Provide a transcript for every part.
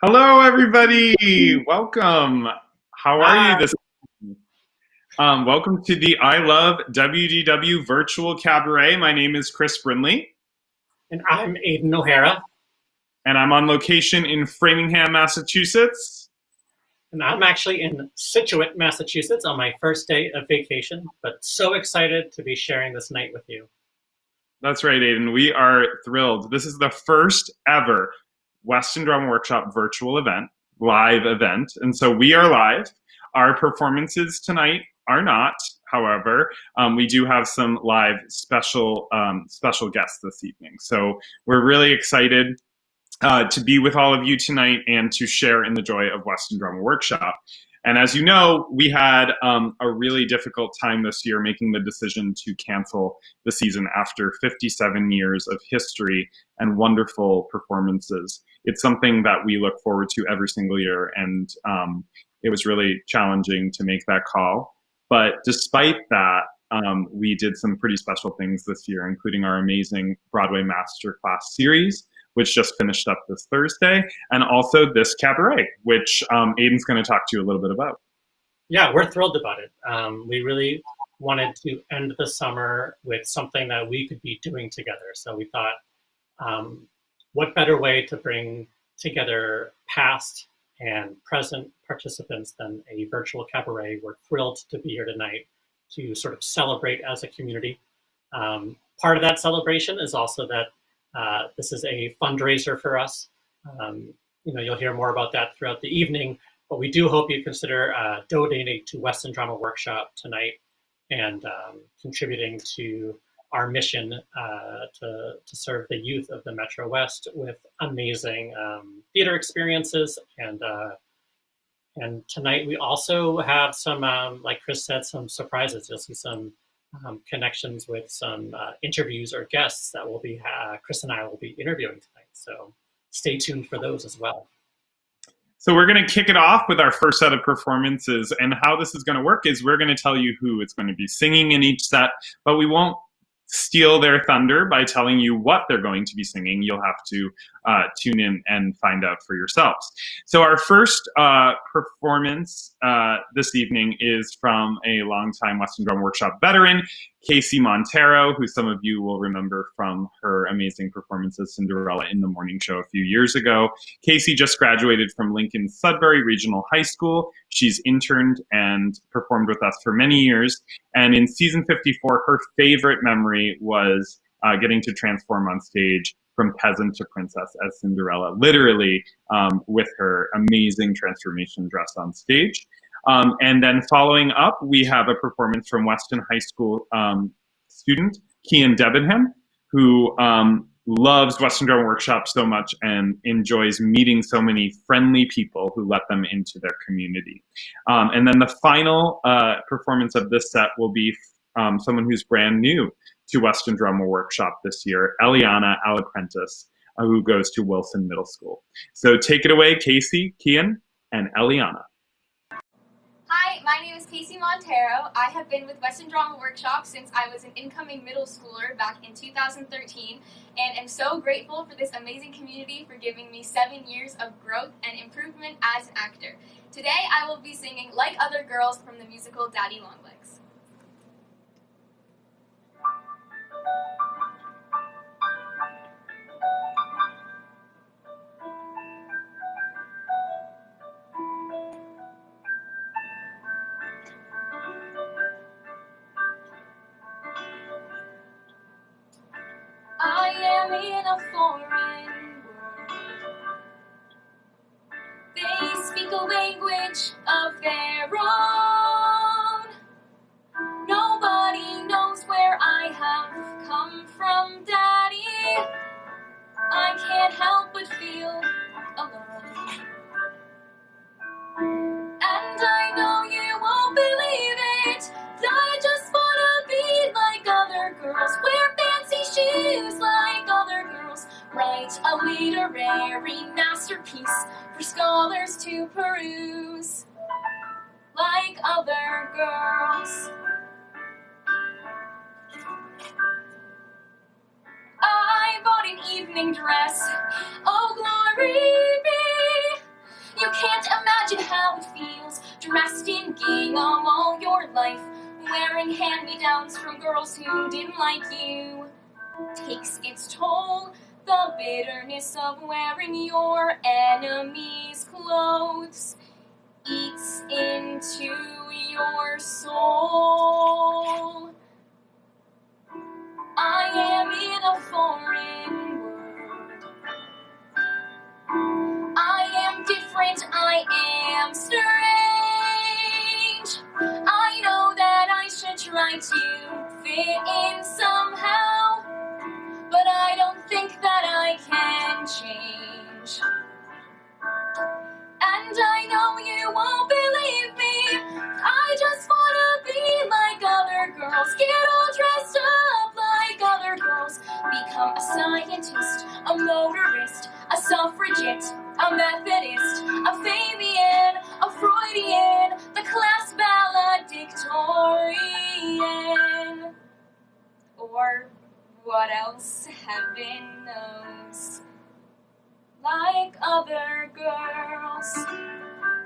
Hello, everybody. Welcome. How are you Hi, this evening? Welcome to the I Love WDW Virtual Cabaret. My name is Chris Brinley, and I'm Aiden O'Hara, and I'm on location in Framingham, Massachusetts. and I'm actually in Scituate, Massachusetts on my first day of vacation, but so excited to be sharing this night with you. That's right, Aiden. We are thrilled. This is the first ever Weston Drama Workshop virtual event, live event. And so we are live. Our performances tonight are not. However, we do have some live special guests this evening. So we're really excited to be with all of you tonight and to share in the joy of Weston Drama Workshop. And as you know, we had a really difficult time this year making the decision to cancel the season after 57 years of history and wonderful performances. It's something that we look forward to every single year, and it was really challenging to make that call. But despite that, we did some pretty special things this year, including our amazing Broadway Masterclass series, which just finished up this Thursday, and also this cabaret, which Aiden's going to talk to you a little bit about. Yeah, we're thrilled about it. We really wanted to end the summer with something that we could be doing together. So we thought, what better way to bring together past and present participants than a virtual cabaret? We're thrilled to be here tonight to sort of celebrate as a community. Part of that celebration is also that this is a fundraiser for us. You'll hear more about that throughout the evening, but we do hope you consider donating to Weston Drama Workshop tonight and contributing to our mission to serve the youth of the Metro West with amazing theater experiences. And tonight we also have some, like Chris said, some surprises. You'll see some connections with some interviews or guests that will be Chris and I will be interviewing tonight. So stay tuned for those as well. So we're going to kick it off with our first set of performances, and how this is going to work is we're going to tell you who is going to be singing in each set, but we won't steal their thunder by telling you what they're going to be singing. You'll have to tune in and find out for yourselves. So our first performance this evening is from a longtime Weston Drum Workshop veteran, Casey Montero, who some of you will remember from her amazing performance as Cinderella in the morning show a few years ago. Casey just graduated from Lincoln Sudbury Regional High School. She's interned and performed with us for many years. And in season 54, her favorite memory was getting to transform on stage from peasant to princess as Cinderella, literally with her amazing transformation dress on stage. And then following up, we have a performance from Weston High School student, Kian Debenham, who loves Weston Drama Workshop so much and enjoys meeting so many friendly people who let them into their community. And then the final performance of this set will be someone who's brand new to Weston Drama Workshop this year, Eliana Alaprentis, who goes to Wilson Middle School. So take it away, Casey, Kian, and Eliana. Hi, my name is Casey Montero. I have been with Weston Drama Workshop since I was an incoming middle schooler back in 2013, and am so grateful for this amazing community for giving me 7 years of growth and improvement as an actor. Today I will be singing Like Other Girls from the musical Daddy Longlegs. I am in a foreign world. They speak a language of their own. Nobody knows where I have come from, Daddy. I can't help but feel alone. And I know you won't believe it. I just wanna be like other girls, wear fancy shoes like other girls, write a literary masterpiece for scholars to peruse like other girls. I bought an evening dress, oh glory be. dressed in gingham all your life, wearing hand-me-downs from girls who didn't like you. Takes its toll, the bitterness of wearing your enemy's clothes eats into your soul. I am in a foreign world. I am different, I am strange. I know that I should try to fit in somehow, but I don't think that I can change. And I know you won't believe me, I just wanna be like other girls, get all dressed up like other girls, become a scientist, a motorist, a suffragette, a Methodist, a Fabian, a Freudian, the class valedictorian, or what else heaven knows. Like other girls,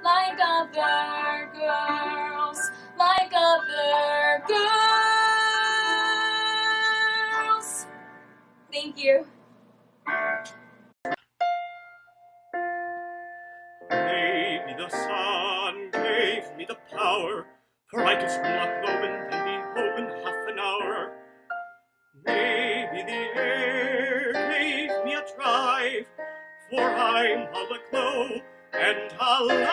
like other girls, like other girls. Thank you. Maybe the sun gave me the power, for I could spring like the wind and be home in half an hour. Maybe the air gave me a drive, for I'm all aglow and alive.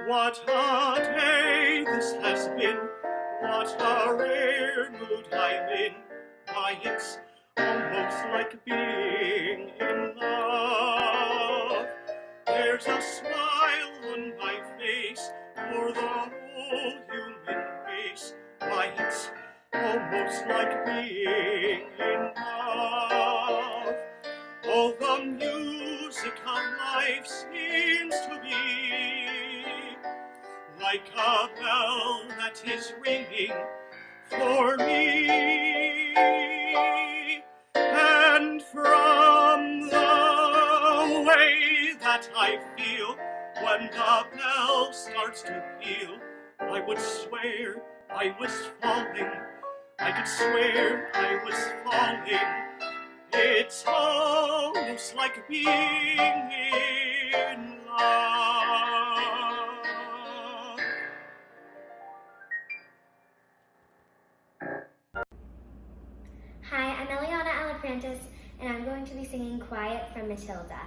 What a day this has been, what a rare mood I'm in. Why, it's almost like being in love. There's a smile on my face for the whole human race. Why, it's almost like being in love. All the music of life seems to be like a bell that is ringing for me. And from the way that I feel when the bell starts to peal, I would swear I was falling. I could swear I was falling. It's almost like being in love. Hi, I'm Eliana Alaprantis, and I'm going to be singing Quiet from Matilda.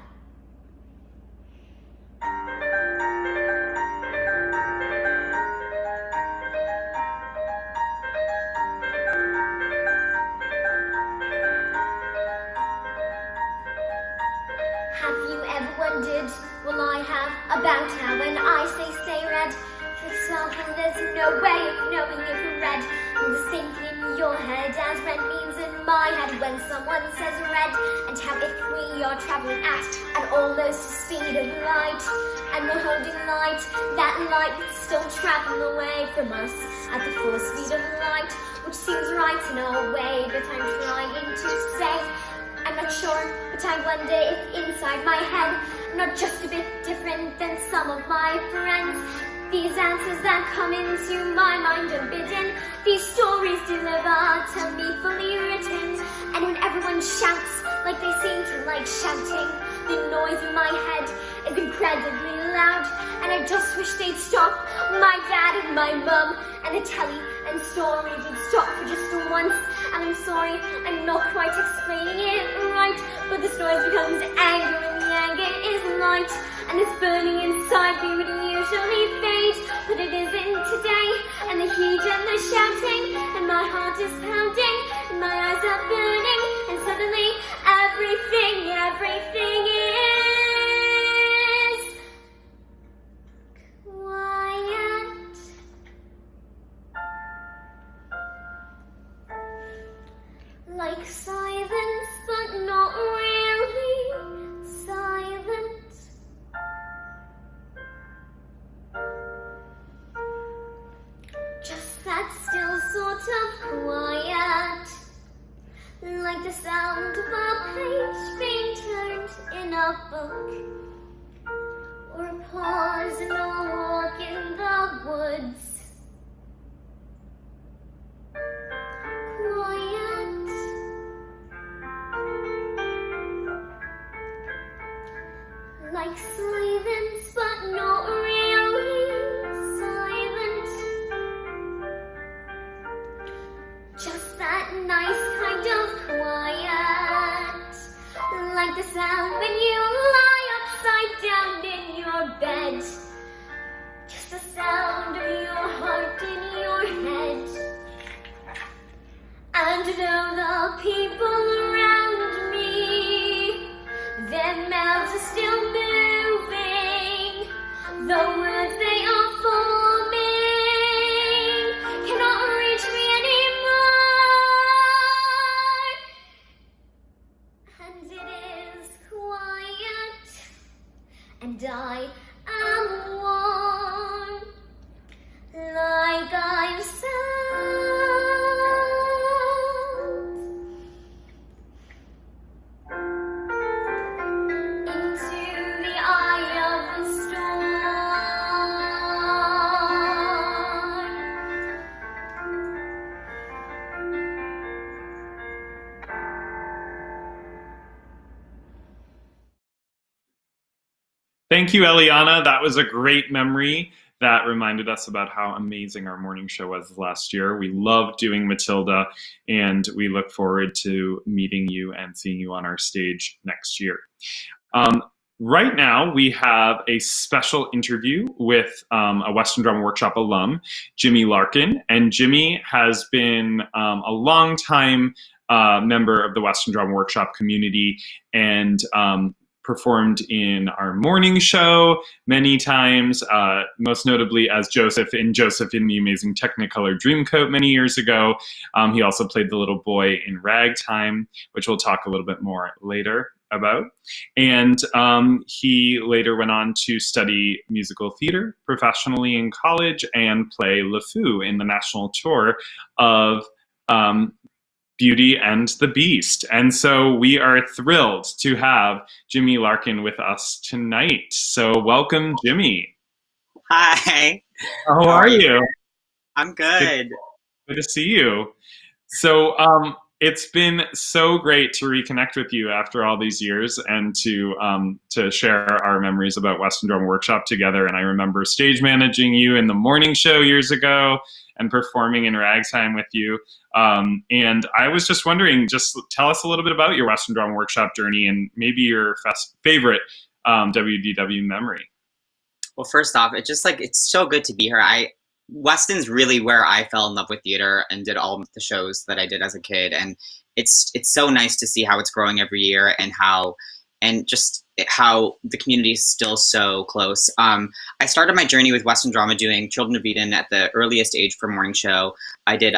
Have you ever wondered, well I have, about how when I say stay red, for example, there's no way of knowing if red will the same thing in your head as red means in my head when someone says red, and how if we are traveling at almost the speed of light, and we're holding light, that light would still travel away from us at the full speed of light, which seems right in a way, but I'm trying to say, I'm not sure, but I wonder if inside my head I'm not just a bit different than some of my friends. These answers that come into my mind unbidden, these stories deliver to me fully written. And when everyone shouts like they seem to like shouting, the noise in my head is incredibly loud, and I just wish they'd stop. My dad and my mum and the telly and stories would stop for just once. And I'm sorry, I'm not quite explaining it right, but the noise becomes anger and the anger is light, and this burning inside me would usually fade, but it isn't today. And the heat and the shouting, and my heart is pounding, and my eyes are burning, and suddenly everything is quiet. Like silence, but not really silent. Just that still sort of quiet, like the sound of a page being turned in a book, or pause in a walk in the woods. Quiet, like silence, but not really silent. Just that nice kind of quiet, like the sound when you lie upside down in your bed. Just the sound of your heart in your head. And know the people around me, their mouths are still moving, the words they are forming cannot reach me anymore. And it is quiet, and I am warm, like I'm sound into the eye of the storm. Thank you, Eliana. That was a great memory that reminded us about how amazing our morning show was last year. We love doing Matilda, and we look forward to meeting you and seeing you on our stage next year. Right now, we have a special interview with a Weston Drama Workshop alum, Jimmy Larkin. And Jimmy has been a long-time member of the Weston Drama Workshop community and performed in our morning show many times, most notably as Joseph in the Amazing Technicolor Dreamcoat many years ago. He also played the little boy in Ragtime, which we'll talk a little bit more later about. And he later went on to study musical theater professionally in college and play LeFou in the national tour of Beauty and the Beast. And so we are thrilled to have Jimmy Larkin with us tonight. So welcome, Jimmy. Hi. How are you? I'm good. Good to see you. So it's been so great to reconnect with you after all these years and to share our memories about Weston Drama Workshop together. And I remember stage managing you in the morning show years ago and performing in Ragtime with you. And I was just wondering, just tell us a little bit about your Weston Drama Workshop journey and maybe your favorite WDW memory. Well, first off, it's so good to be here. Weston's really where I fell in love with theater and did all of the shows that I did as a kid. And it's so nice to see how it's growing every year and how the community is still so close. I started my journey with Weston Drama doing Children of Eden at the earliest age for morning show. I did,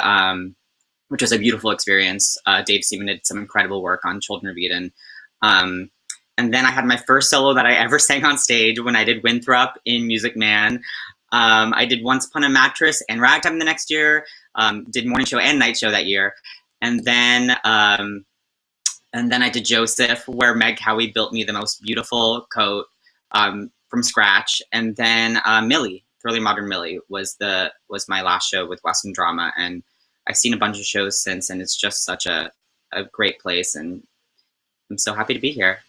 which was a beautiful experience. Dave Seaman did some incredible work on Children of Eden. And then I had my first solo that I ever sang on stage when I did Winthrop in Music Man. I did Once Upon a Mattress and Ragtime the next year, did morning show and night show that year. And then I did Joseph, where Meg Howie built me the most beautiful coat from scratch. And then Millie, Thoroughly Modern Millie, was my last show with Weston Drama. And I've seen a bunch of shows since, and it's just such a great place. And I'm so happy to be here.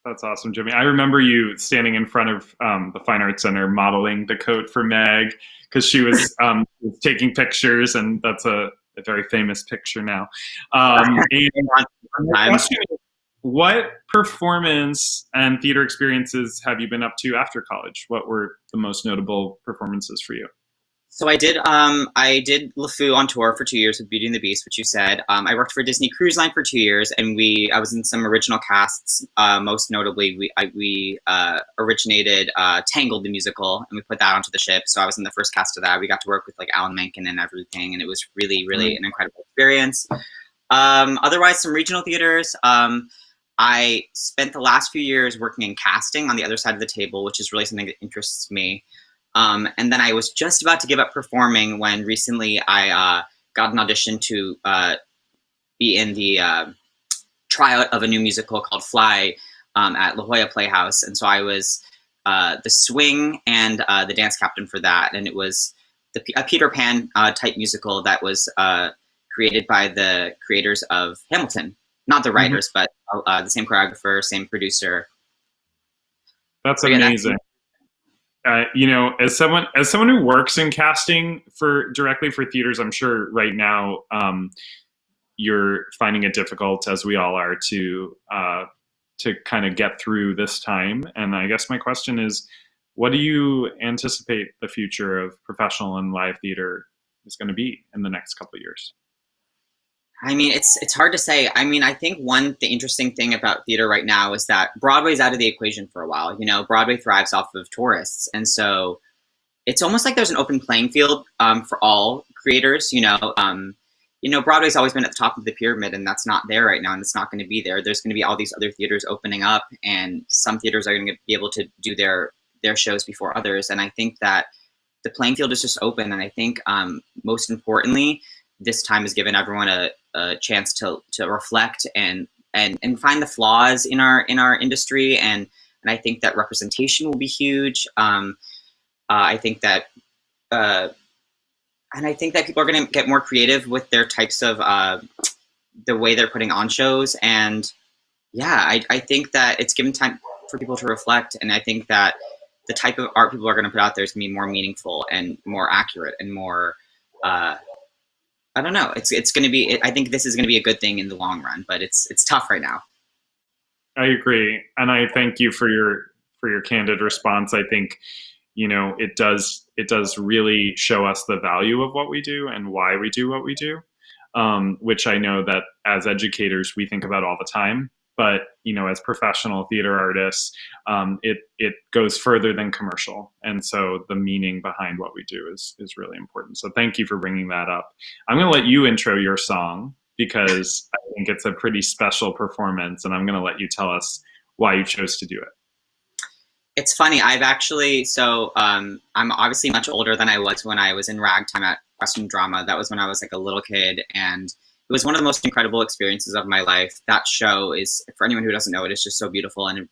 That's awesome, Jimmy. I remember you standing in front of the Fine Arts Center modeling the coat for Meg because she was taking pictures, and that's a very famous picture now. And my question is, what performance and theater experiences have you been up to after college? What were the most notable performances for you? So I did LeFou on tour for 2 years with Beauty and the Beast, which you said. I worked for Disney Cruise Line for 2 years, and I was in some original casts. Most notably, we originated Tangled the musical, and we put that onto the ship. So I was in the first cast of that. We got to work with like Alan Menken and everything, and it was really, really an incredible experience. Otherwise, some regional theaters. I spent the last few years working in casting on the other side of the table, which is really something that interests me. And then I was just about to give up performing when recently I got an audition to be in the tryout of a new musical called Fly at La Jolla Playhouse. And so I was the swing and the dance captain for that, and it was a Peter Pan type musical that was created by the creators of Hamilton, not the writers, but the same choreographer, same producer. That's amazing. You know, as someone who works in casting directly for theaters, I'm sure right now you're finding it difficult, as we all are, to kind of get through this time. And I guess my question is, what do you anticipate the future of professional and live theater is going to be in the next couple of years? I mean, it's hard to say. I mean, I think the interesting thing about theater right now is that Broadway's out of the equation for a while. You know, Broadway thrives off of tourists. And so it's almost like there's an open playing field for all creators. You know, Broadway's always been at the top of the pyramid, and that's not there right now, and it's not going to be there. There's going to be all these other theaters opening up, and some theaters are going to be able to do their shows before others. And I think that the playing field is just open. And I think most importantly, this time has given everyone a chance to reflect and find the flaws in our industry. And I think that representation will be huge. I think that people are going to get more creative with their types of the way they're putting on shows. And yeah, I think that it's given time for people to reflect. And I think that the type of art people are going to put out there is going to be more meaningful and more accurate and more, I don't know. It's going to be. I think this is going to be a good thing in the long run, but it's tough right now. I agree, and I thank you for your candid response. I think, you know, it does really show us the value of what we do and why we do what we do, which I know that as educators we think about all the time. But, you know, as professional theater artists, it goes further than commercial. And so the meaning behind what we do is really important. So thank you for bringing that up. I'm going to let you intro your song because I think it's a pretty special performance, and I'm going to let you tell us why you chose to do it. It's funny. I'm obviously much older than I was when I was in ragtime at Weston Drama. That was when I was like a little kid, and it was one of the most incredible experiences of my life. That show is, for anyone who doesn't know it, it's just so beautiful, and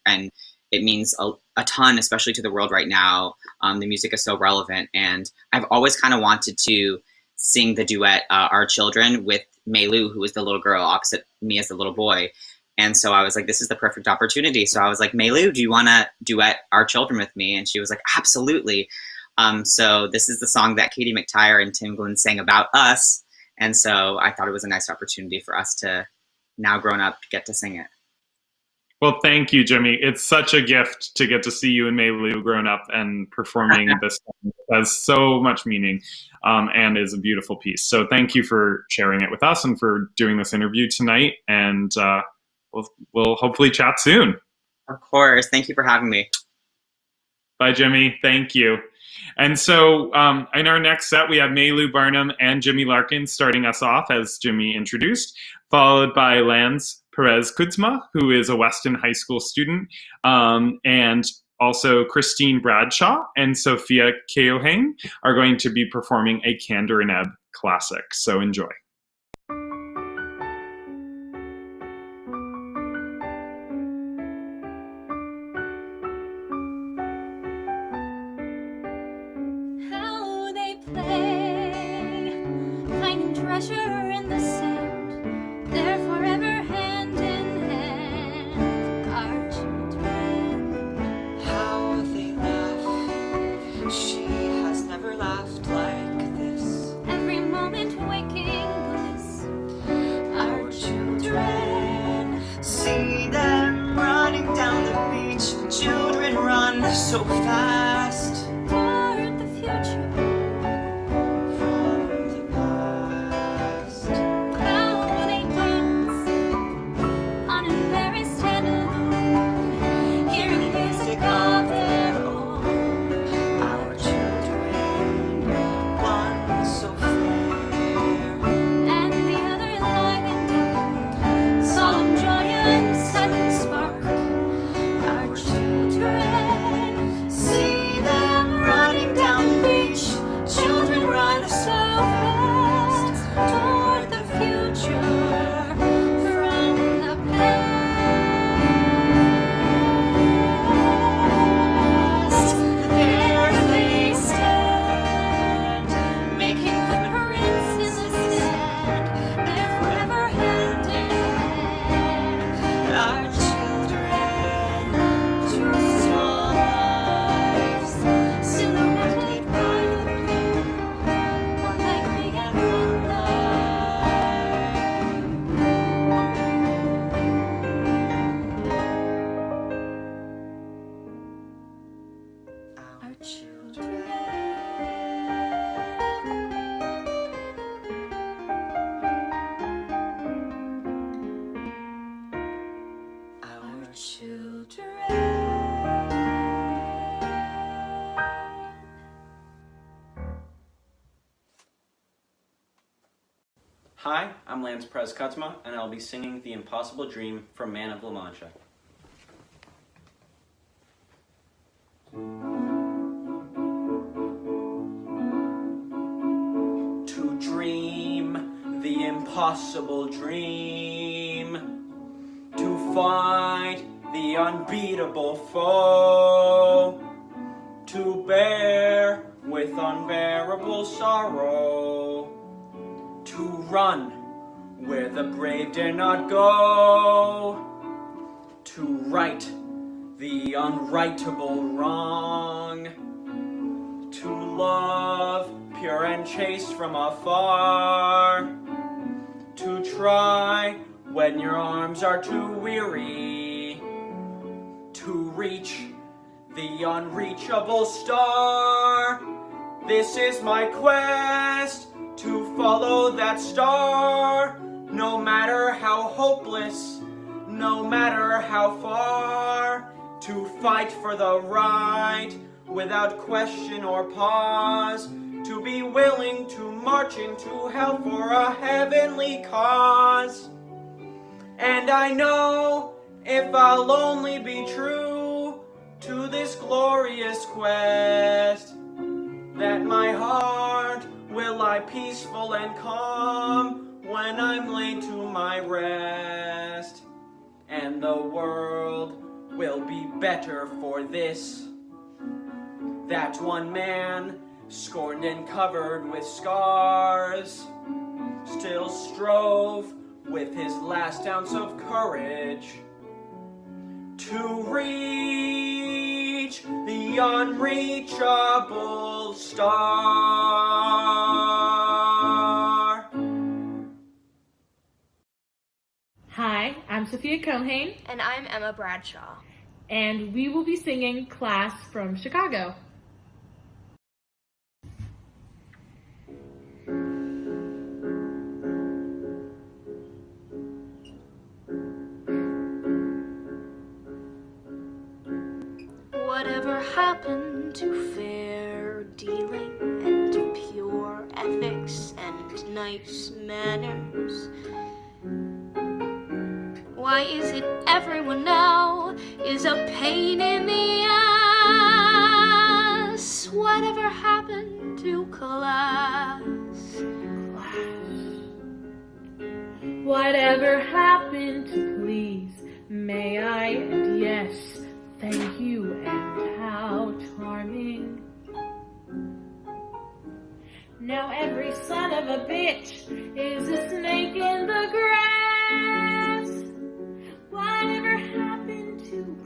it means a ton, especially to the world right now. The music is so relevant, and I've always kind of wanted to sing the duet Our Children with Mei-Lu, who was the little girl opposite me as the little boy. And so I was like, this is the perfect opportunity. So I was like, Mei-Lu, do you want to duet Our Children with me? And she was like, absolutely. So this is the song that Katie McTire and Tim Glenn sang about us. And so I thought it was a nice opportunity for us to, now grown up, get to sing it. Well, thank you, Jimmy. It's such a gift to get to see you and Mei-Lu grown up and performing this song. It has so much meaning and is a beautiful piece. So thank you for sharing it with us and for doing this interview tonight. And we'll hopefully chat soon. Of course. Thank you for having me. Bye, Jimmy. Thank you. And so in our next set, we have Mei-Lu Barnum and Jimmy Larkin starting us off, as Jimmy introduced, followed by Lance Perez-Kudzma, who is a Weston High School student, and also Christine Bradshaw and Sophia Keohane are going to be performing a Candor and Ebb classic. So enjoy. Treasure in the sand, they're forever hand in hand, our children. How they laugh, she has never laughed like this. Every moment waking Hi, I'm Lance Perez-Kutzma, and I'll be singing The Impossible Dream from Man of La Mancha. To dream the impossible dream, to fight the unbeatable foe, to bear with unbearable sorrow, to run where the brave dare not go, to right the unrightable wrong, to love pure and chaste from afar, to try when your arms are too weary, to reach the unreachable star. This is my quest, to follow that star, no matter how hopeless, no matter how far, to fight for the right without question or pause, to be willing to march into hell for a heavenly cause. And I know if I'll only be true to this glorious quest, that my heart will lie peaceful and calm when I'm laid to my rest, and the world will be better for this, that one man, scorned and covered with scars, still strove with his last ounce of courage to reach the unreachable star. Hi, I'm Sophia Cohane. And I'm Emma Bradshaw. And we will be singing Class from Chicago. Whatever happened to fair dealing and to pure ethics and nice manners? Why is it everyone now is a pain in the ass? Whatever happened to class? Whatever happened to please, may I, and yes, thank you, and how charming. Now every son of a bitch is a snake in the grass. Whatever happened to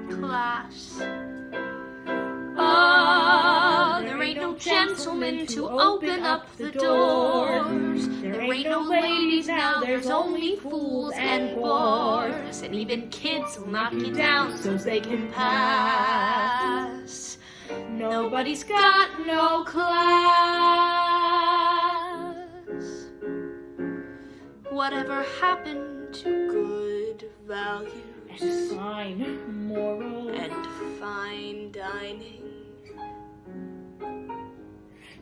Class. Oh, there ain't no gentlemen to open up the doors. There ain't no ladies now, there's only fools and bores. And even kids will knock you down so they can pass. Nobody's got no class. Whatever happened to good values? and fine morals And fine dining.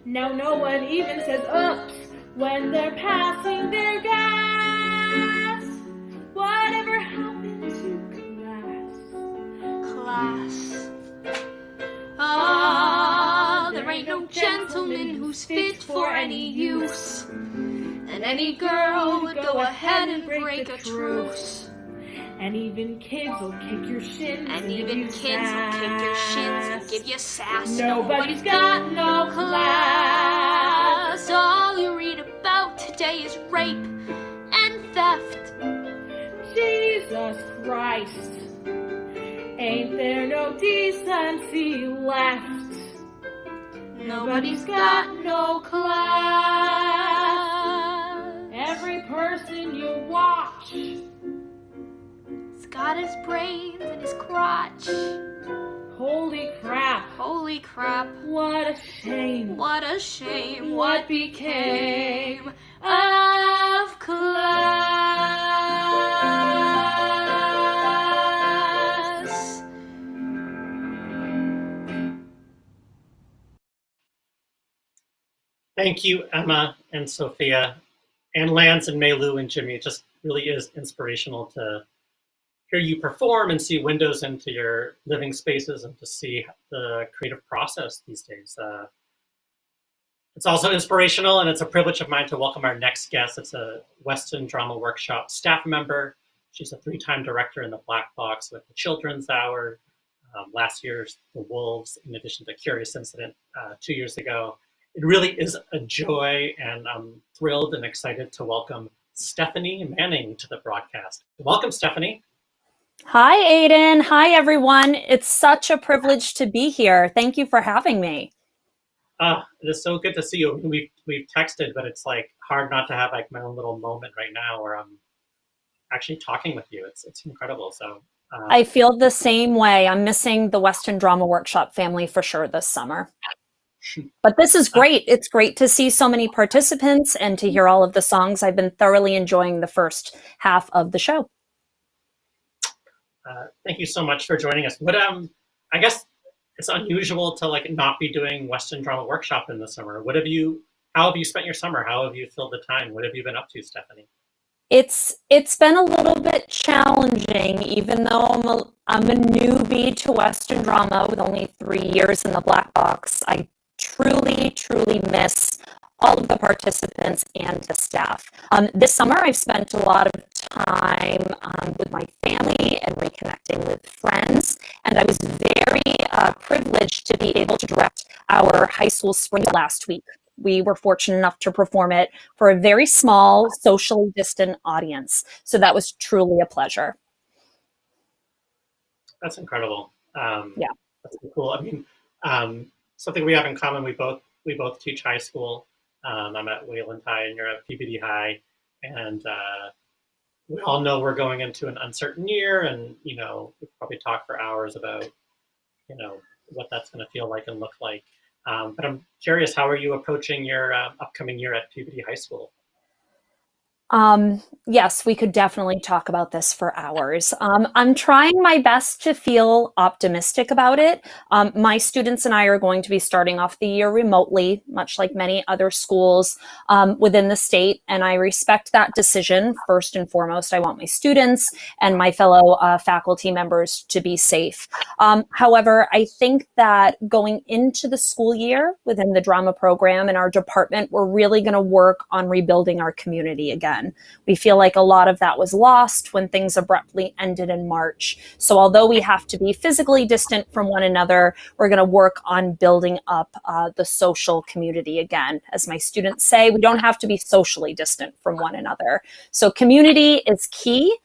Now no one even says oops when they're passing their gas. Whatever happened to Class. Ah, there ain't no gentleman who's fit for any use. And any girl would go ahead and break a truce. And even kids will kick your shins And even kids will kick your shins and give you sass. Nobody's got no class. All you read about today is rape and theft. Jesus Christ, ain't there no decency left? Nobody's got no class. Every person you watch He's got his brains in his crotch. Holy crap. Holy crap. What a shame. What a shame. What became of class? Thank you, Emma and Sophia, and Lance and Meilu and Jimmy. It just really is inspirational to hear you perform and see windows into your living spaces and to see the creative process these days. It's also inspirational, and it's a privilege of mine to welcome our next guest. It's a Weston Drama Workshop staff member. She's a 3-time director in the Black Box with the Children's Hour, last year's The Wolves, in addition to Curious Incident 2 years ago. It really is a joy, and I'm thrilled and excited to welcome Stephanie Manning to the broadcast. Welcome, Stephanie. Hi, Aiden. Hi, everyone. It's such a privilege to be here. Thank you for having me. It is so good to see you. We've texted, but it's like hard not to have like my own little moment right now where I'm actually talking with you. It's incredible. So I feel the same way. I'm missing the Weston Drama Workshop family for sure this summer. But this is great. It's great to see so many participants and to hear all of the songs. I've been thoroughly enjoying the first half of the show. Thank you so much for joining us. But I guess it's unusual to like not be doing Weston Drama Workshop in the summer. How have you spent your summer? How have you filled the time? What have you been up to, Stephanie? It's been a little bit challenging, even though I'm a newbie to Western drama with only 3 years in the Black Box. I truly miss all of the participants and the staff. This summer, I've spent a lot of time with my family and reconnecting with friends, and I was very privileged to be able to direct our high school spring last week. We were fortunate enough to perform it for a very small, socially distant audience. So that was truly a pleasure. That's incredible. Yeah, that's cool. I mean, something we have in common. We both teach high school. I'm at Wayland High, and you're at PBD High, and we all know we're going into an uncertain year, and we probably talk for hours about what that's going to feel like and look like. But I'm curious, how are you approaching your upcoming year at PBD High School? Yes, we could definitely talk about this for hours. I'm trying my best to feel optimistic about it. My students and I are going to be starting off the year remotely, much like many other schools within the state, and I respect that decision. First and foremost, I want my students and my fellow faculty members to be safe. However, I think that going into the school year within the drama program and our department, we're really going to work on rebuilding our community again. We feel like a lot of that was lost when things abruptly ended in March. So although we have to be physically distant from one another, we're going to work on building up the social community again. As my students say, we don't have to be socially distant from one another. So community is key.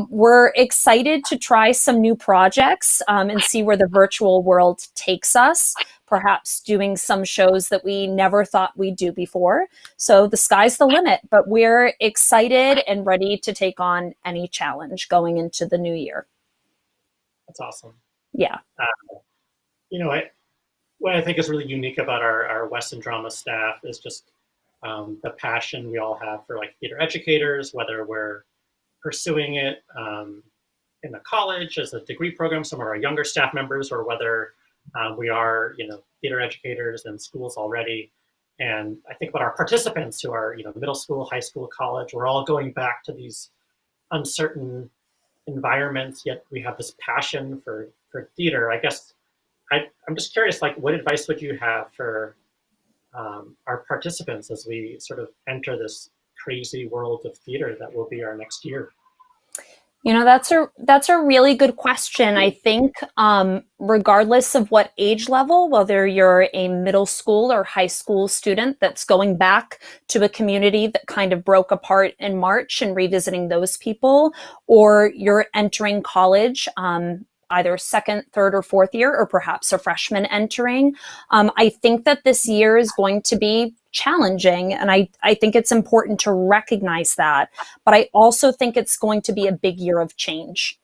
We're excited to try some new projects and see where the virtual world takes us. Perhaps doing some shows that we never thought we'd do before. So the sky's the limit, but we're excited and ready to take on any challenge going into the new year. That's awesome. Yeah. What I think is really unique about our Weston drama staff is just the passion we all have for like theater educators, whether we're pursuing it in a college as a degree program, some of our younger staff members, or whether we are, theater educators in schools already. And I think about our participants who are, middle school, high school, college. We're all going back to these uncertain environments, yet we have this passion for theater. I guess I'm just curious, like, what advice would you have for our participants as we sort of enter this crazy world of theater that will be our next year? That's a really good question. I think regardless of what age level, whether you're a middle school or high school student that's going back to a community that kind of broke apart in March and revisiting those people, or you're entering college, either second, third, or fourth year, or perhaps a freshman entering, I think that this year is going to be challenging. And I think it's important to recognize that. But I also think it's going to be a big year of change.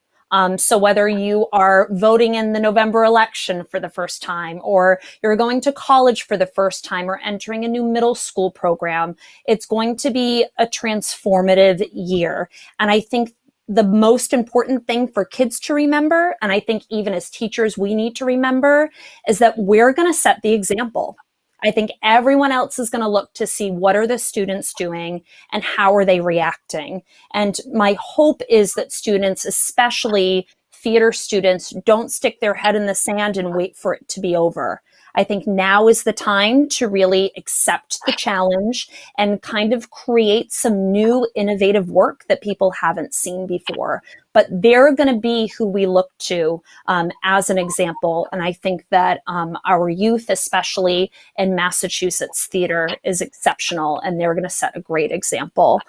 So whether you are voting in the November election for the first time, or you're going to college for the first time, or entering a new middle school program, it's going to be a transformative year. And I think the most important thing for kids to remember, and I think even as teachers we need to remember, is that we're going to set the example. I think everyone else is going to look to see what are the students doing and how are they reacting. And my hope is that students, especially theater students, don't stick their head in the sand and wait for it to be over. I think now is the time to really accept the challenge and kind of create some new innovative work that people haven't seen before. But they're going to be who we look to as an example. And I think that our youth, especially in Massachusetts theater, is exceptional, and they're going to set a great example.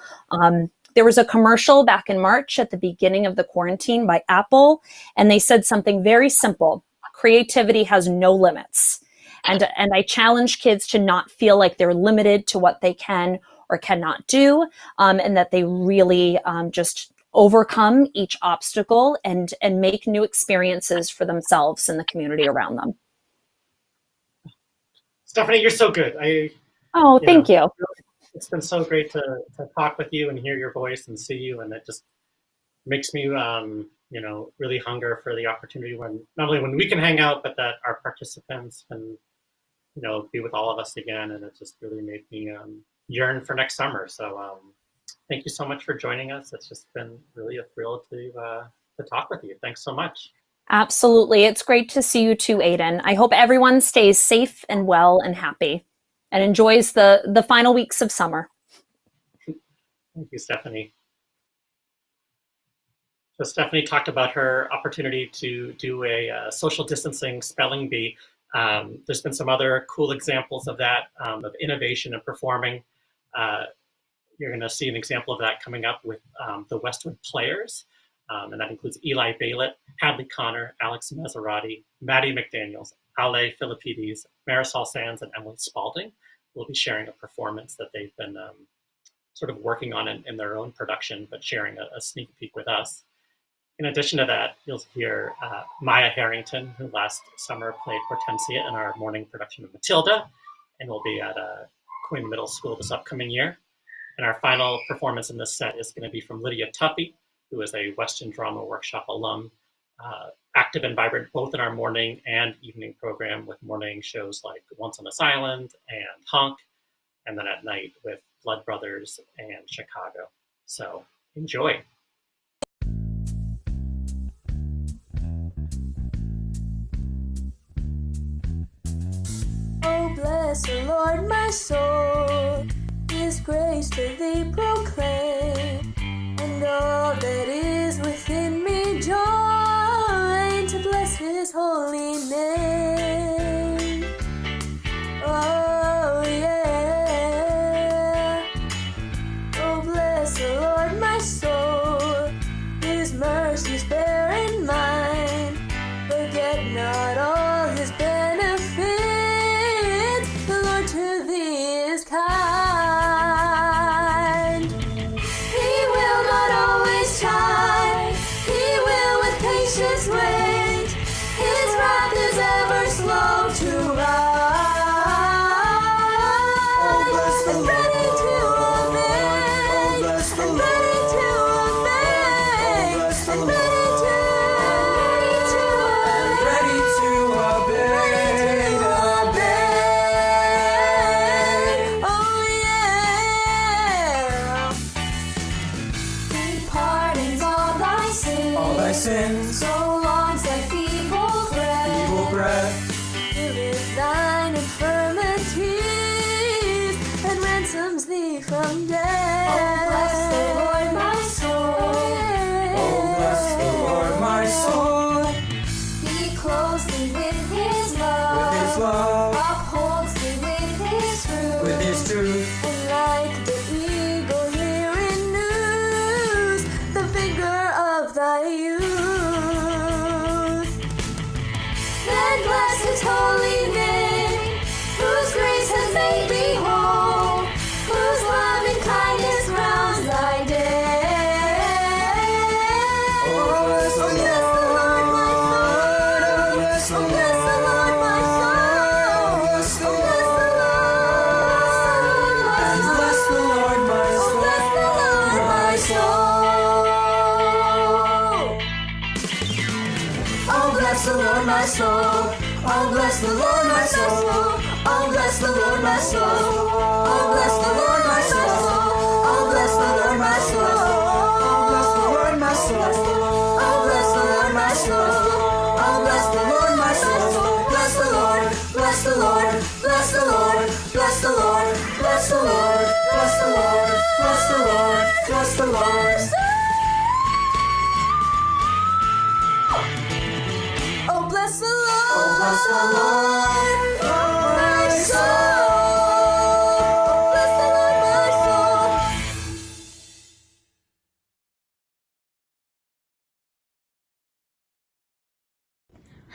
There was a commercial back in March at the beginning of the quarantine by Apple, and they said something very simple: creativity has no limits. And I challenge kids to not feel like they're limited to what they can or cannot do, and that they really just overcome each obstacle and make new experiences for themselves and the community around them. Stephanie, you're so good. Thank you. It's been so great to talk with you and hear your voice and see you, and it just makes me really hunger for the opportunity when not only when we can hang out, but that our participants can be with all of us again. And it just really made me yearn for next summer. So thank you so much for joining us. It's just been really a thrill to talk with you. Thanks so much. Absolutely. It's great to see you too, Aiden. I hope everyone stays safe and well and happy and enjoys the final weeks of summer. Thank you, Stephanie. So Stephanie talked about her opportunity to do a social distancing spelling bee. There's been some other cool examples of that, of innovation and performing. You're going to see an example of that coming up with the Westwood Players. And that includes Eli Baylett, Hadley Connor, Alex Maserati, Maddie McDaniels, Ale Philippides, Marisol Sands, and Emily Spalding will be sharing a performance that they've been sort of working on in their own production, but sharing a sneak peek with us. In addition to that, you'll hear Maya Harrington, who last summer played Hortensia in our morning production of Matilda, and will be at Quinn Middle School this upcoming year. And our final performance in this set is going to be from Lydia Tuffy, who is a Weston Drama Workshop alum, active and vibrant both in our morning and evening program with morning shows like Once on This Island and Honk, and then at night with Blood Brothers and Chicago. So enjoy. Oh, bless the Lord, my soul, His grace to thee proclaim, and all that is within me join to bless His holy name. Oh, yeah. Oh, bless the Lord, my soul, His mercies bear in mind, forget not all His benefits, the Lord to thee is kind. He will not always chide, He will with patience wait, His wrath is ever slow to rise, and ready to obey, and ready to obey, and ready to obey. Oh yeah. He pardons all thy sins, so long's thy feeble breath, healeth thine infirmities, and ransoms thee from death. Oh, bless the Lord, my soul. Oh, bless the Lord, my soul. He clothes thee with His love, upholds thee with His truth, and like the eagle He renews the vigor of thy youth. Then bless His holy name, whose grace has made thee whole, whose loving kindness rounds thy day. Oh, bless the Lord, my soul. Oh, bless the Lord, my soul. Bless the Lord, my soul. Bless the Lord, my soul. Oh, bless the Lord, my soul. Oh, bless the Lord, my soul. Oh, bless the Lord, my soul. Oh, bless the Lord, my soul. Oh, bless the Lord, my soul. Oh, bless the Lord, my soul. Oh, bless the Lord, my soul. Oh, bless the Lord, my soul. Bless the Lord, bless the Lord, bless the Lord, bless the Lord, bless the Lord, bless the Lord, bless the Lord, bless the Lord. Oh, bless the Lord. Oh, bless the Lord, my soul. Bless the Lord, my soul.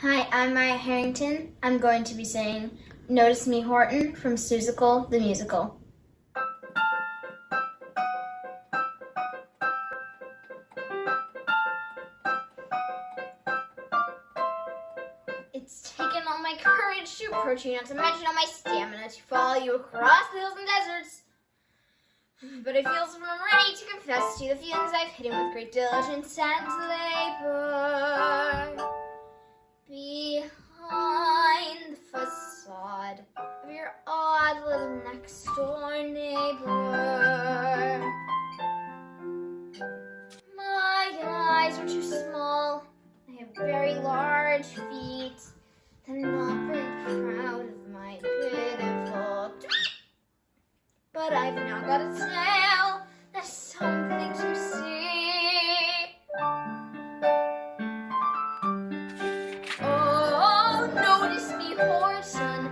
Hi, I'm Maya Harrington. I'm going to be saying Notice Me Horton from Seussical the Musical. It's taken all my courage to approach you, not to mention all my stamina to follow you across the hills and deserts. But I feel so ready to confess to you the feelings I've hidden with great diligence and labor. Behind the facade of your odd little next door neighbor. My eyes are too small. I have very large feet. I'm not very proud of my pitiful tweet. But I've now got a tail. There's something to see. Oh, notice me, Horton,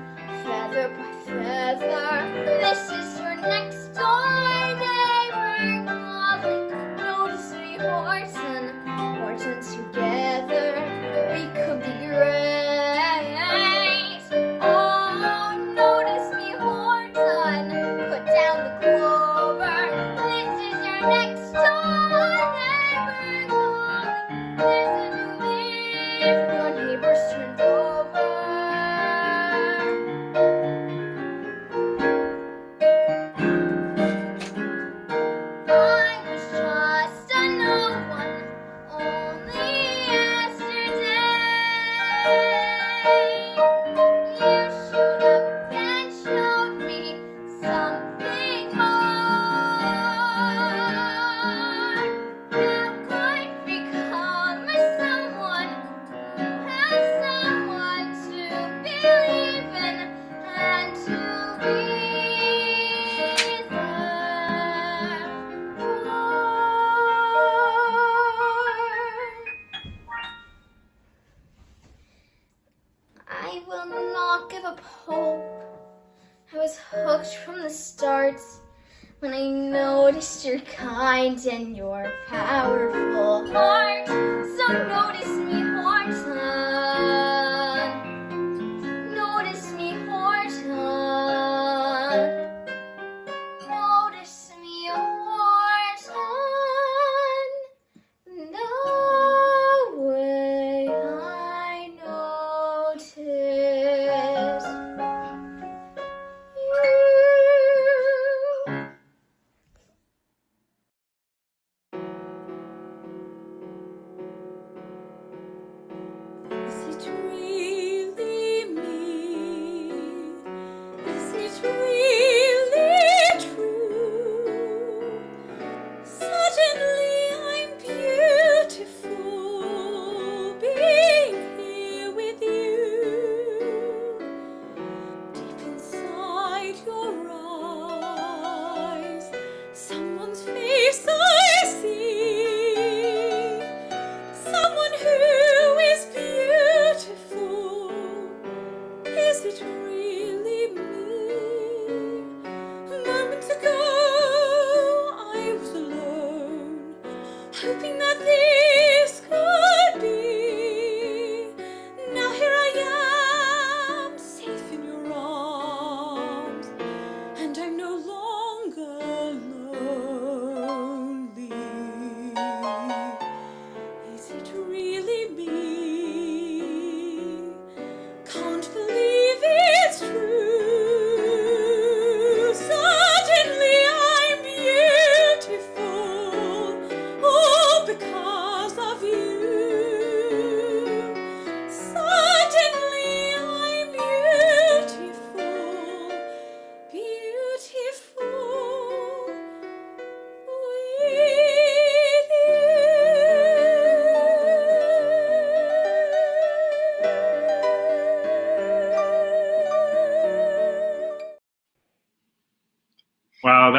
feather by feather. This is your next door neighbor calling. Notice me, Horton, Horton together. We could be great. Oh, notice me, Horton, put down the clover. This is your next door neighbor calling. There's a new leaf, your neighbor's turned over. I was just a no one only yesterday. You showed up and showed me something more. Now I've become a someone who has someone to believe in and to be there for. I will not give up hope. I was hooked from the start when I noticed your kind and your powerful heart. So notice me, Horton. Notice me, Horton. Notice me, Horton. No way I notice you. Is it really me? Is it really true? Suddenly I'm beautiful, being here with you. Deep inside your eyes, someone's face I see. Someone who is beautiful. Is it really me? Moments ago I was alone, hoping that this could be. Now here I am, safe in your arms, and I'm no longer lonely. Is it really me? Can't believe it's true. Suddenly I'm beautiful, all because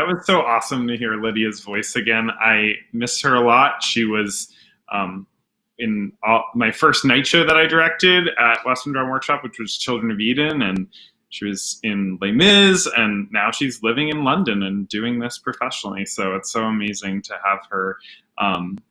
that was so awesome to hear Lydia's voice again. I miss her a lot. She was in my first night show that I directed at Weston Drama Workshop, which was Children of Eden, and she was in Les Mis, and now she's living in London and doing this professionally. So it's so amazing to have her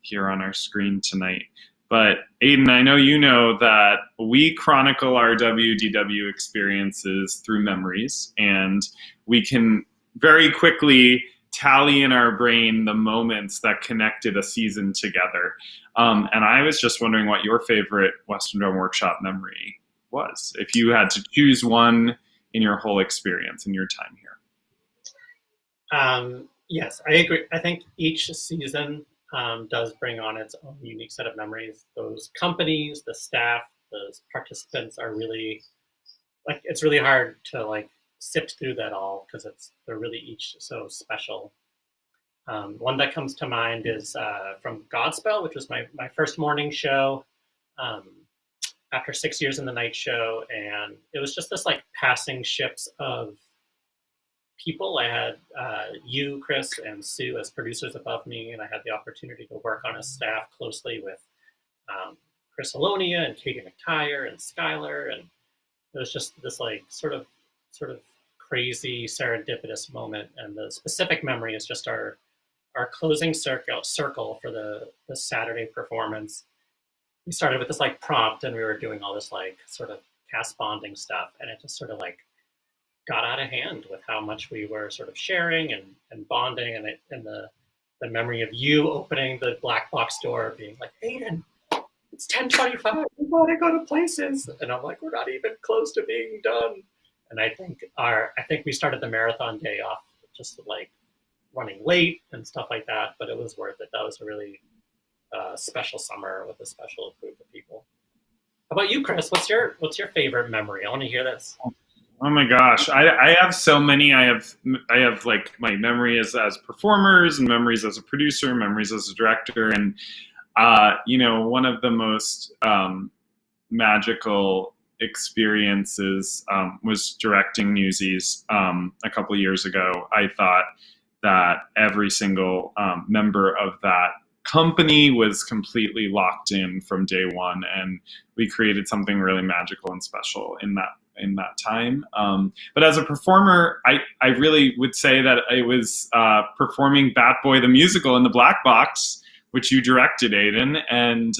here on our screen tonight. But Aiden, I know you know that we chronicle our WDW experiences through memories, and we can very quickly tally in our brain the moments that connected a season together. And I was just wondering what your favorite Weston Drama Workshop memory was, if you had to choose one in your whole experience in your time here. Yes, I agree. I think each season does bring on its own unique set of memories. Those companies, the staff, those participants are really, like, it's really hard to like sift through that all because they're really each so special. One that comes to mind is from Godspell, which was my first morning show after 6 years in the night show. And it was just this like passing ships of people. I had you, Chris, and Sue as producers above me, and I had the opportunity to work on a staff closely with Chris Alonia and Katie McTire and Skylar. And it was just this like sort of crazy serendipitous moment. And the specific memory is just our closing circle for the Saturday performance. We started with this like prompt, and we were doing all this like sort of cast bonding stuff, and it just sort of like got out of hand with how much we were sort of sharing and bonding, and the memory of you opening the black box door, being like, Aiden, it's 10:25, we gotta go to places, and I'm like, we're not even close to being done. And I think we started the marathon day off just like running late and stuff like that, but it was worth it. That was a really special summer with a special group of people. How about you, Chris? What's your favorite memory? I want to hear this. Oh my gosh, I have so many. I have like my memories as performers and memories as a producer, memories as a director, and one of the most magical experiences was directing Newsies a couple of years ago. I thought that every single member of that company was completely locked in from day one, and we created something really magical and special in that time. But as a performer, I really would say that I was performing Bat Boy the musical in the Black Box, which you directed, Aiden, and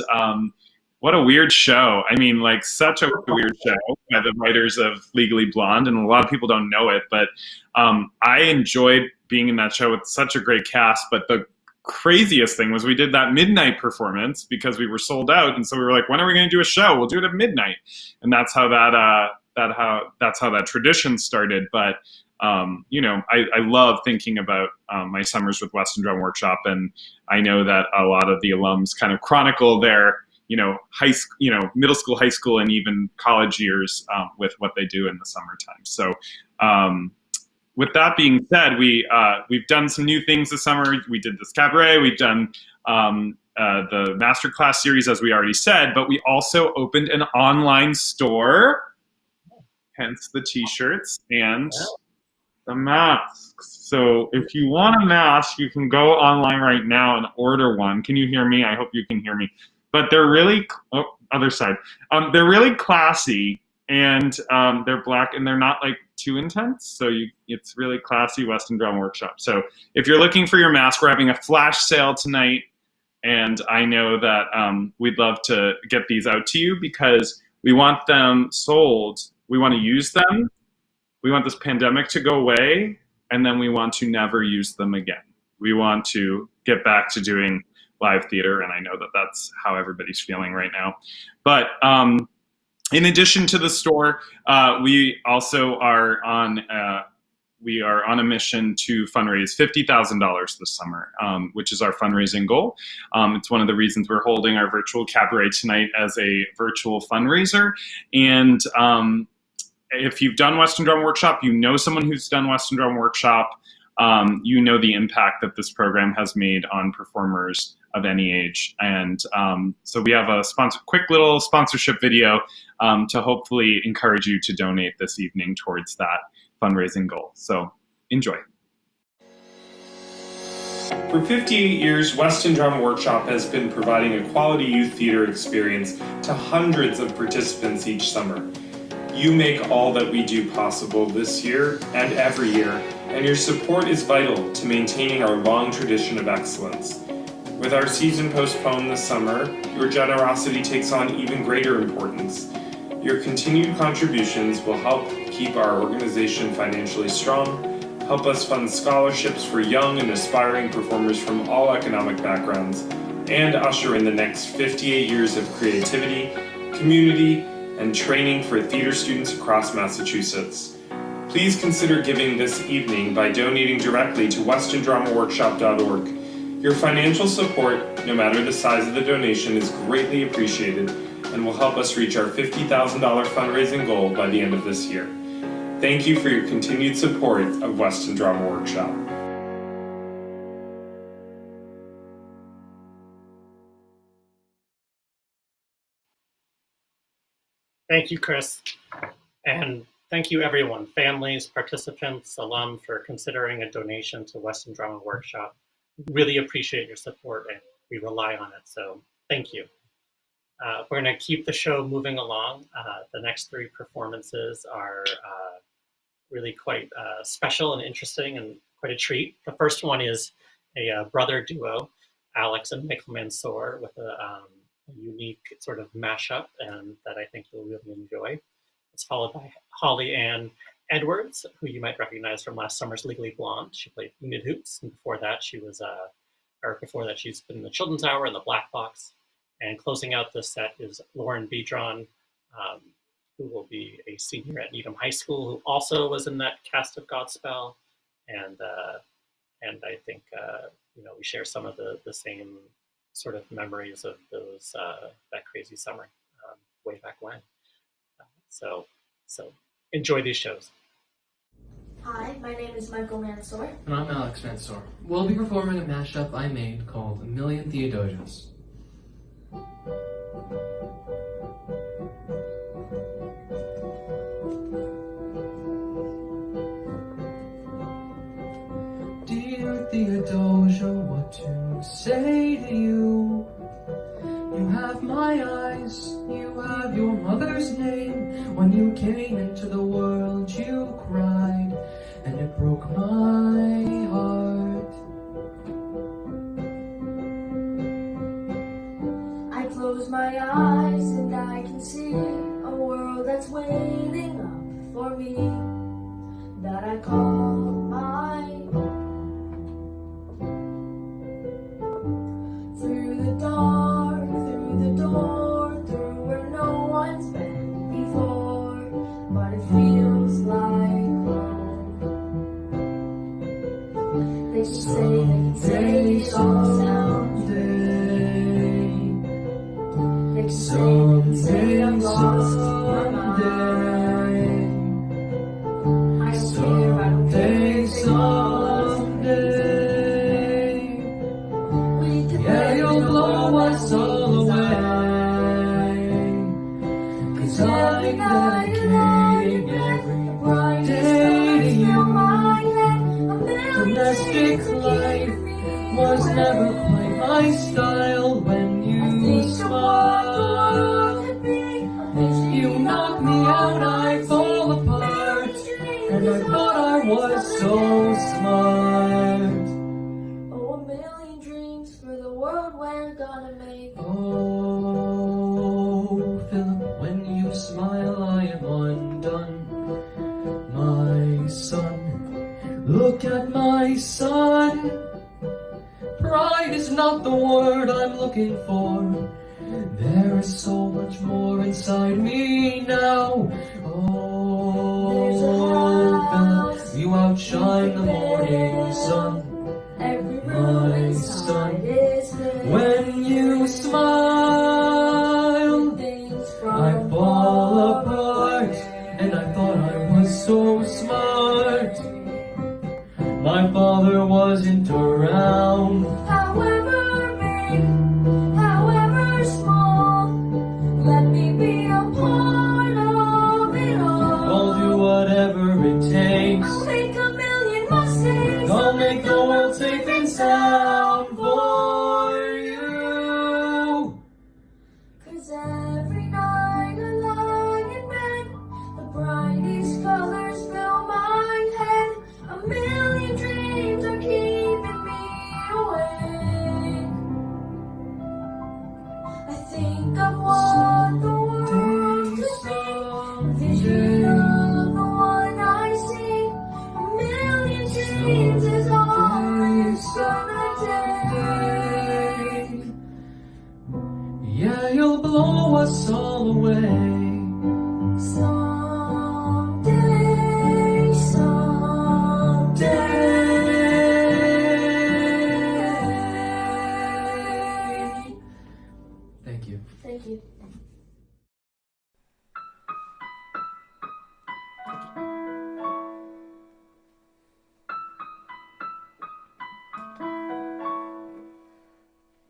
what a weird show. I mean, like, such a weird show by the writers of Legally Blonde, and a lot of people don't know it, but I enjoyed being in that show with such a great cast. But the craziest thing was we did that midnight performance because we were sold out, and so we were like, when are we going to do a show? We'll do it at midnight. And that's how that tradition started. But I love thinking about my summers with Weston Drum Workshop, and I know that a lot of the alums kind of chronicle their middle school, high school, and even college years with what they do in the summertime. So with that being said, we've done some new things this summer. We did this cabaret. We've done the masterclass series, as we already said, but we also opened an online store, hence the t-shirts and the masks. So if you want a mask, you can go online right now and order one. Can you hear me? I hope you can hear me. But they're really, other side. They're really classy, and they're black, and they're not like too intense. So it's really classy Weston Drama Workshop. So if you're looking for your mask, we're having a flash sale tonight, and I know that we'd love to get these out to you because we want them sold. We want to use them. We want this pandemic to go away, and then we want to never use them again. We want to get back to doing live theater, and I know that that's how everybody's feeling right now. But in addition to the store, we also are on a mission to fundraise $50,000 this summer, which is our fundraising goal. It's one of the reasons we're holding our virtual cabaret tonight as a virtual fundraiser. And if you've done Weston Drum Workshop, you know someone who's done Weston Drum Workshop, you know the impact that this program has made on performers of any age. And so we have a quick little sponsorship video to hopefully encourage you to donate this evening towards that fundraising goal. So enjoy. For 58 years, Weston Drama Workshop has been providing a quality youth theater experience to hundreds of participants each summer. You make all that we do possible this year and every year, and your support is vital to maintaining our long tradition of excellence. With our season postponed this summer, your generosity takes on even greater importance. Your continued contributions will help keep our organization financially strong, help us fund scholarships for young and aspiring performers from all economic backgrounds, and usher in the next 58 years of creativity, community, and training for theater students across Massachusetts. Please consider giving this evening by donating directly to westondramaworkshop.org. Your financial support, no matter the size of the donation, is greatly appreciated and will help us reach our $50,000 fundraising goal by the end of this year. Thank you for your continued support of Weston Drama Workshop. Thank you, Chris. And thank you, everyone, families, participants, alum, for considering a donation to Weston Drama Workshop. Really appreciate your support, and we rely on it, so thank you. We're going to keep the show moving along. The next three performances are really quite special and interesting and quite a treat. The first one is a brother duo, Alex and Michael Mansour, with a unique sort of mashup and that I think you'll really enjoy. It's followed by Holly Ann Edwards, who you might recognize from last summer's Legally Blonde. She played Enid Hoops, and before that she's been in the Children's Hour and the Black Box. And closing out this set is Lauren Bedron, who will be a senior at Needham High School, who also was in that cast of Godspell, and I think we share some of the same sort of memories of those that crazy summer way back when. So enjoy these shows. Hi, my name is Michael Mansour. And I'm Alex Mansour. We'll be performing a mashup I made called A Million Theodosias. Dear Theodosia, what to say to you? You have my eyes, you have your mother's name. When you came into the world, you cried, and it broke my heart. I close my eyes and I can see a world that's waiting up for me, that I call my own. Through the dark, through the door, through where no one's been before, but it feels like home. They can say someday. They can say I'm lost my mind. I swear I don't care someday. Yeah, you'll blow us all away. 'Cause I'm dedicating every day to you. Domestic life was never quite my style. When you smile, you knock me out, I fall apart. And I thought I was so smart. Oh, a million dreams for the world we're gonna make. Oh, Philip, when you smile, I am undone. My son, look at my son. Pride is not the word I'm looking for. There is so much more inside me now. Oh, Philip, you outshine the morning sun. My son, when you smile, I fall apart, and I thought I was so smart. My father wasn't around. However big, however small, let me be a part of it all. I'll do whatever it takes. I'll make a million mistakes. I'll make the think of what the world could be. Vision of the one I see. A million dreams is all it's gonna take. Yeah, you'll blow us all away. Someday, someday. Thank you. Thank you.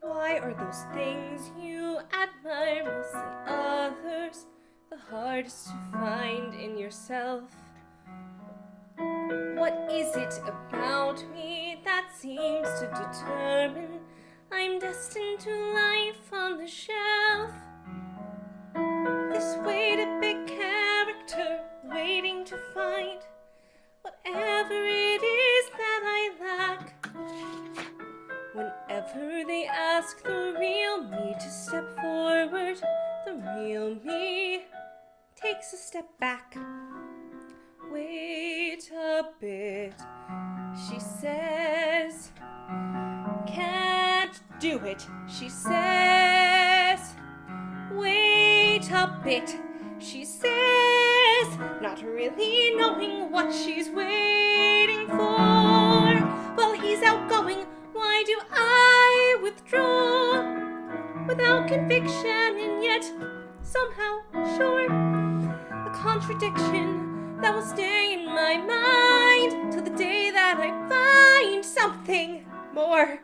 Why are those things you admire mostly others the hardest to find in yourself? What is it about me that seems to determine I'm destined to life on the shelf? This weighted big character waiting to find whatever it is that I lack. Whenever they ask the real me to step forward, the real me takes a step back. Wait a bit, she says. Can't do it, she says. Wait a bit, she says. Not really knowing what she's waiting for. Well, he's outgoing. Why do I withdraw without conviction and yet somehow sure? A contradiction that will stay in my mind till the day that I find something more.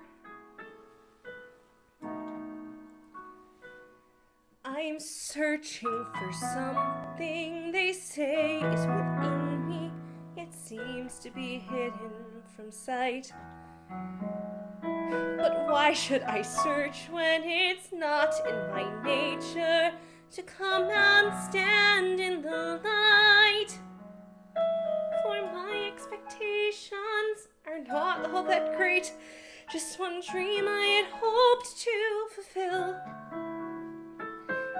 I'm searching for something they say is within me, yet seems to be hidden from sight. But why should I search when it's not in my nature to come and stand in the light? For my expectations are not all that great, just one dream I had hoped to fulfill.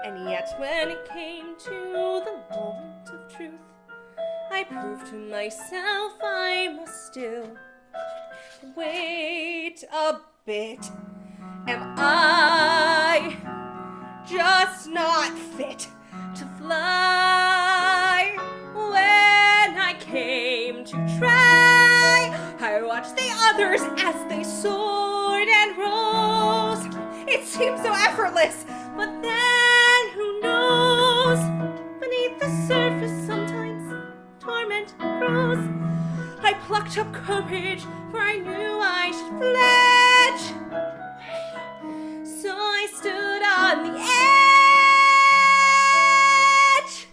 And yet when it came to the moment of truth, I proved to myself I must still wait a bit. Am I just not fit to fly? When I came to try, I watched the others as they soared and rose. It seemed so effortless, but then who knows? Beneath the surface sometimes torment grows. I plucked up courage, for I knew I should pledge. So I stood on the edge,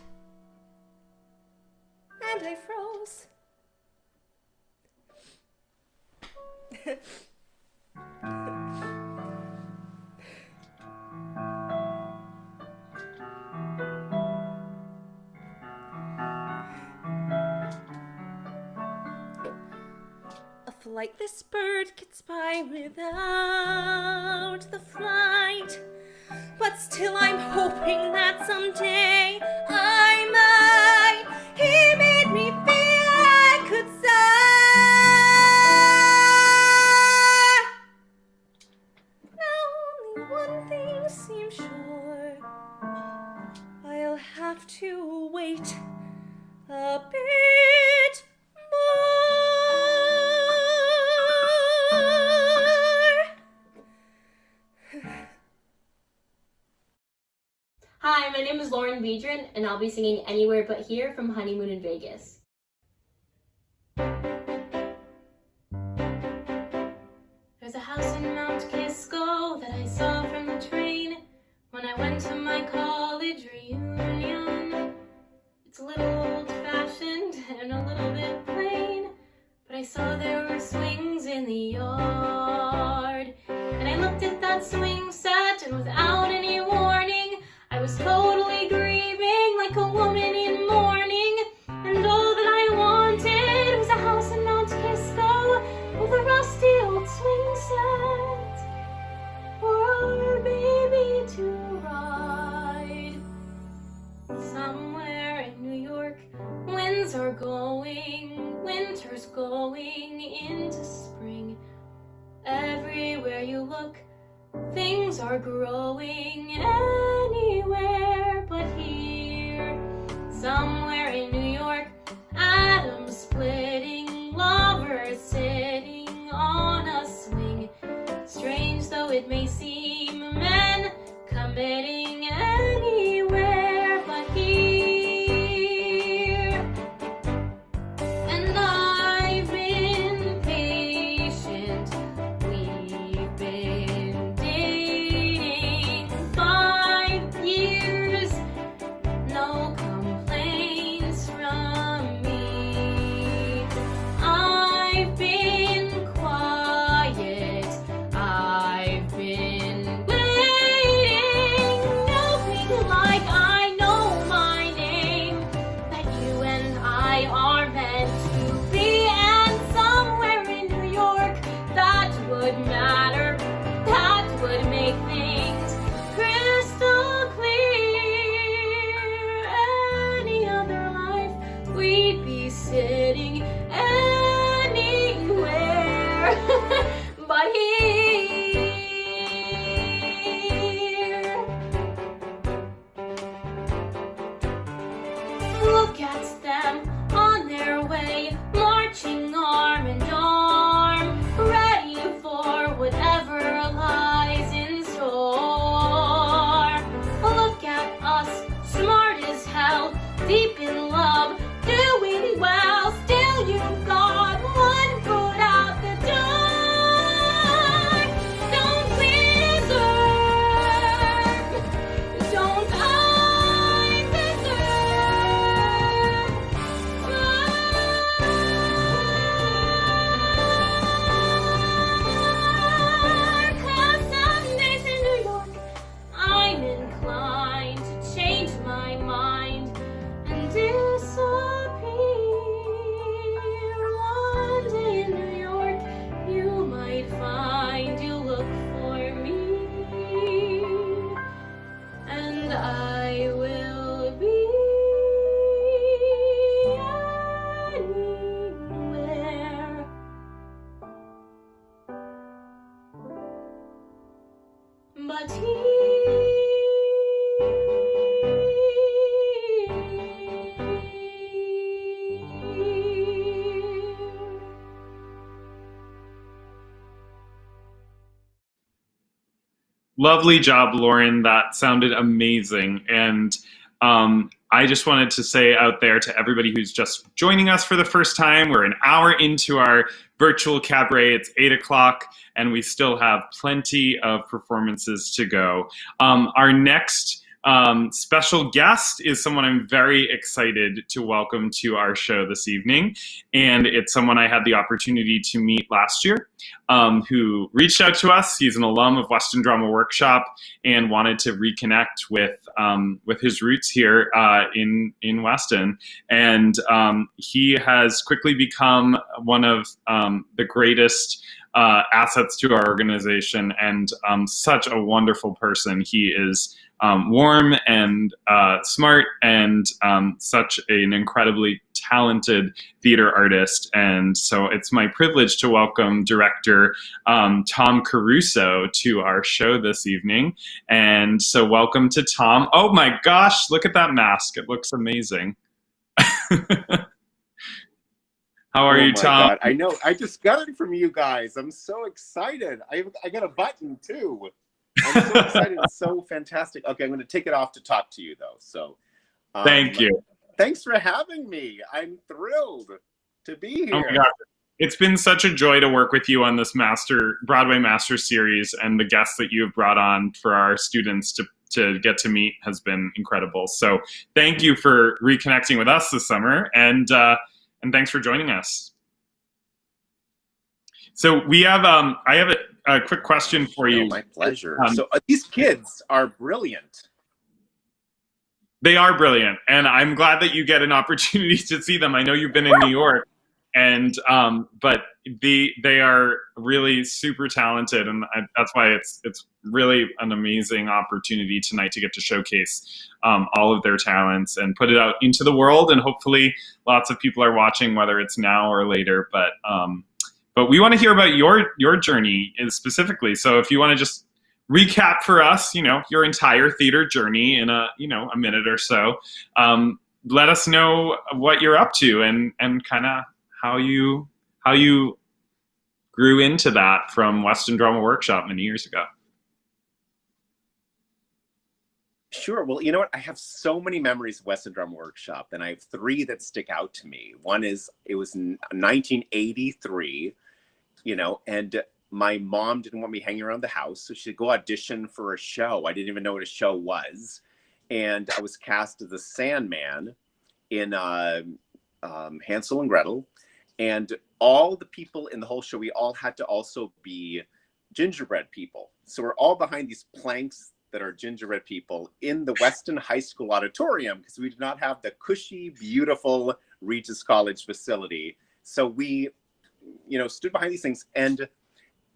and I froze. A flightless bird gets by without the flight, but still I'm hoping that someday I might. He made me feel I could soar. Now only one thing seems sure, I'll have to wait a bit Hi, my name is Lauren Biedron, and I'll be singing Anywhere But Here from Honeymoon in Vegas. There's a house in Mount Kisco that I saw from the train when I went to my college reunion. It's a little old-fashioned and a little bit plain, but I saw there were swings in the yard. And I looked at that swing set, and without any warning, I was totally grieving like a woman in mourning. And all that I wanted was a house in Mount Kisco with a rusty old swing set for our baby to ride. Everywhere you look, things are growing anywhere but here. Somewhere in New York, atoms splitting, lovers sitting on a swing. Strange though it may seem, men committing anywhere but here. And I've been patient, we've been dating 5 years, no complaints from me. I've been quiet, I've been waiting, know me like I know my name, that you and I are meant to be, and somewhere in New York that would matter, that would make things crystal clear. Any other life, we'd be sitting anywhere but here. Look at them on their way, marching arm in arm, ready for whatever lies in store. Look at us, smart as hell, deep in love, doing well. Still you've got one foot out the door. Don't we deserve? Don't I deserve? 'Cause some days in New York, I'm inclined to change my mind and disappear. One day in New York, you might find you look for me, and I will be anywhere but here. Lovely job, Lauren. That sounded amazing. And I just wanted to say out there to everybody who's just joining us for the first time, we're an hour into our virtual cabaret. It's 8 o'clock, and we still have plenty of performances to go. Our next special guest is someone I'm very excited to welcome to our show this evening. And it's someone I had the opportunity to meet last year, who reached out to us. He's an alum of Weston Drama Workshop and wanted to reconnect with his roots here in Weston. And he has quickly become one of the greatest assets to our organization, and such a wonderful person. He is warm and smart, and such an incredibly talented theater artist. And so it's my privilege to welcome director Tom Caruso to our show this evening. And so welcome to Tom. Oh my gosh, look at that mask. It looks amazing. How are you, Tom? God. I know. I just got it from you guys. I'm so excited. I got a button too. I'm so excited. It's so fantastic. Okay, I'm going to take it off to talk to you though. So, thank you. Thanks for having me. I'm thrilled to be here. Oh my God. It's been such a joy to work with you on this Broadway Master Series, and the guests that you have brought on for our students to get to meet has been incredible. So thank you for reconnecting with us this summer, and thanks for joining us. So we have, I have a quick question for you. Oh, my pleasure. So these kids are brilliant. They are brilliant, and I'm glad that you get an opportunity to see them. I know you've been in New York, and but they are really super talented, and that's why it's really an amazing opportunity tonight to get to showcase all of their talents and put it out into the world, and hopefully lots of people are watching, whether it's now or later. But But we want to hear about your journey specifically. So if you want to just recap for us, your entire theater journey in a minute or so, let us know what you're up to and kind of how you grew into that from Weston Drama Workshop many years ago. Sure. Well, you know what? I have so many memories of Weston Drama Workshop, and I have three that stick out to me. One is it was 1983, and my mom didn't want me hanging around the house, so she'd go audition for a show. I didn't even know what a show was. And I was cast as the Sandman in Hansel and Gretel. And all the people in the whole show, we all had to also be gingerbread people. So we're all behind these planks that are gingerbread people in the Weston High School auditorium because we did not have the cushy, beautiful Regis College facility. So we, stood behind these things, and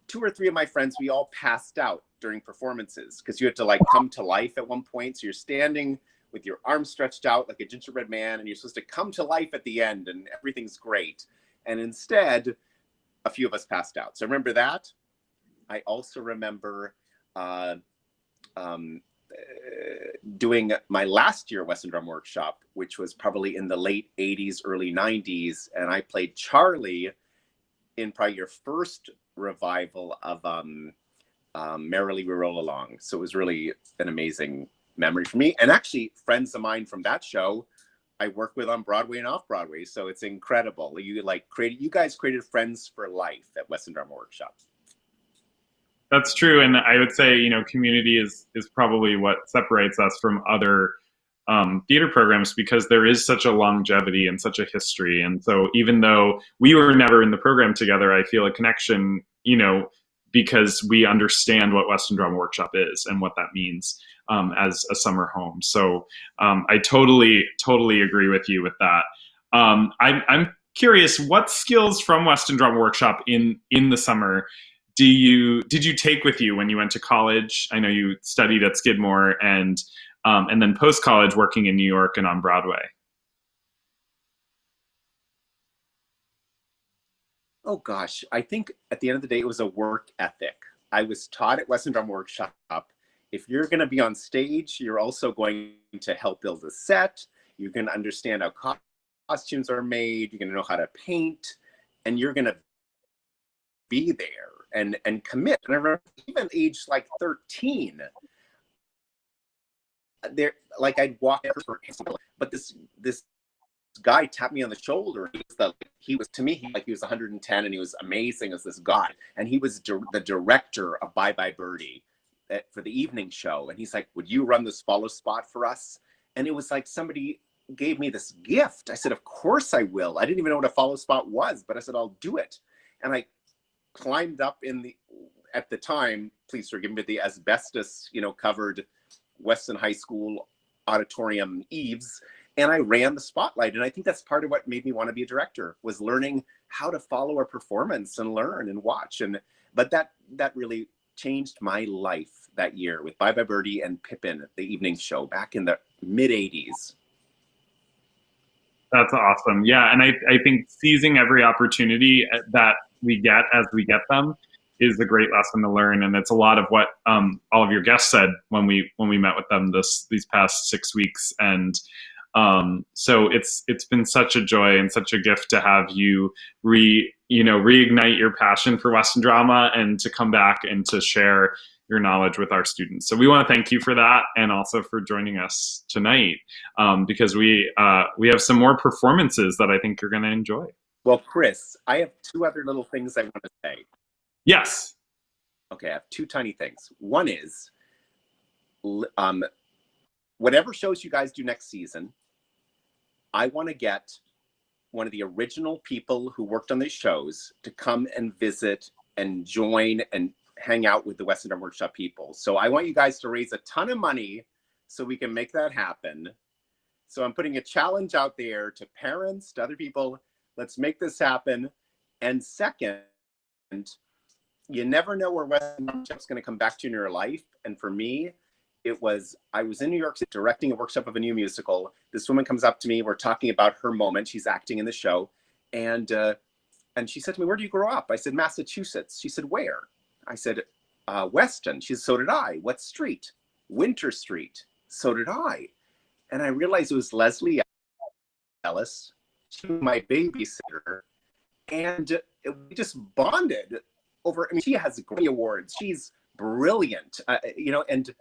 2 or 3 of my friends, we all passed out during performances because you had to come to life at one point. So you're standing with your arms stretched out like a gingerbread man, and you're supposed to come to life at the end, and everything's great. And instead, a few of us passed out. So I remember that. I also remember doing my last year Weston Drum Workshop, which was probably in the late 80s, early 90s. And I played Charlie in probably your first revival of Merrily We Roll Along. So it was really an amazing memory for me. And actually, friends of mine from that show, I work with on Broadway and off Broadway. So it's incredible. You guys created friends for life at Weston Drama Workshop. That's true, and I would say community is probably what separates us from other theater programs because there is such a longevity and such a history. And so even though we were never in the program together, I feel a connection, because we understand what Weston Drama Workshop is and what that means as a summer home. So I totally agree with you with that. I'm curious, what skills from Weston Drama Workshop in the summer did you take with you when you went to college? I know you studied at Skidmore and then post-college working in New York and on Broadway. Oh gosh, I think at the end of the day, it was a work ethic. I was taught at Weston Drama Workshop, if you're going to be on stage, you're also going to help build a set. You're going to understand how costumes are made. You're going to know how to paint, and you're going to be there and commit. And I remember even age 13, there I'd walk for, but this guy tapped me on the shoulder. He was 110 and he was amazing as this guy. And he was the director of Bye Bye Birdie for the evening show. And he's like, would you run this follow spot for us? And it was like somebody gave me this gift. I said, of course I will. I didn't even know what a follow spot was, but I said, I'll do it. And I climbed up at the time, please forgive me, the asbestos, covered Weston High School auditorium eaves, and I ran the spotlight. And I think that's part of what made me want to be a director, was learning how to follow a performance and learn and watch. But that really changed my life that year with Bye Bye Birdie and Pippin at the evening show back in the mid 80s. That's awesome. Yeah, and I think seizing every opportunity that we get as we get them is a great lesson to learn, and it's a lot of what all of your guests said when we met with them these past 6 weeks. And so it's been such a joy and such a gift to have you reignite your passion for Weston drama and to come back and to share your knowledge with our students. So we want to thank you for that, and also for joining us tonight, because we have some more performances that I think you're going to enjoy. Well, Chris, I have 2 other little things I want to say. Yes. Okay, I have 2 tiny things. One is, whatever shows you guys do next season, I want to get one of the original people who worked on these shows to come and visit and join and hang out with the Weston Drama Workshop people. So I want you guys to raise a ton of money so we can make that happen. So I'm putting a challenge out there to parents, to other people. Let's make this happen. And second, you never know where Weston Drama Workshop is going to come back to in your life. And for me, I was in New York directing a workshop of a new musical. This woman comes up to me. We're talking about her moment. She's acting in the show. And And she said to me, where do you grow up? I said, Massachusetts. She said, where? I said, Weston. She said, so did I. What street? Winter Street. So did I. And I realized it was Leslie Ellis. She was my babysitter. And we just bonded over, I mean, she has Grammy Awards. She's brilliant, you know, and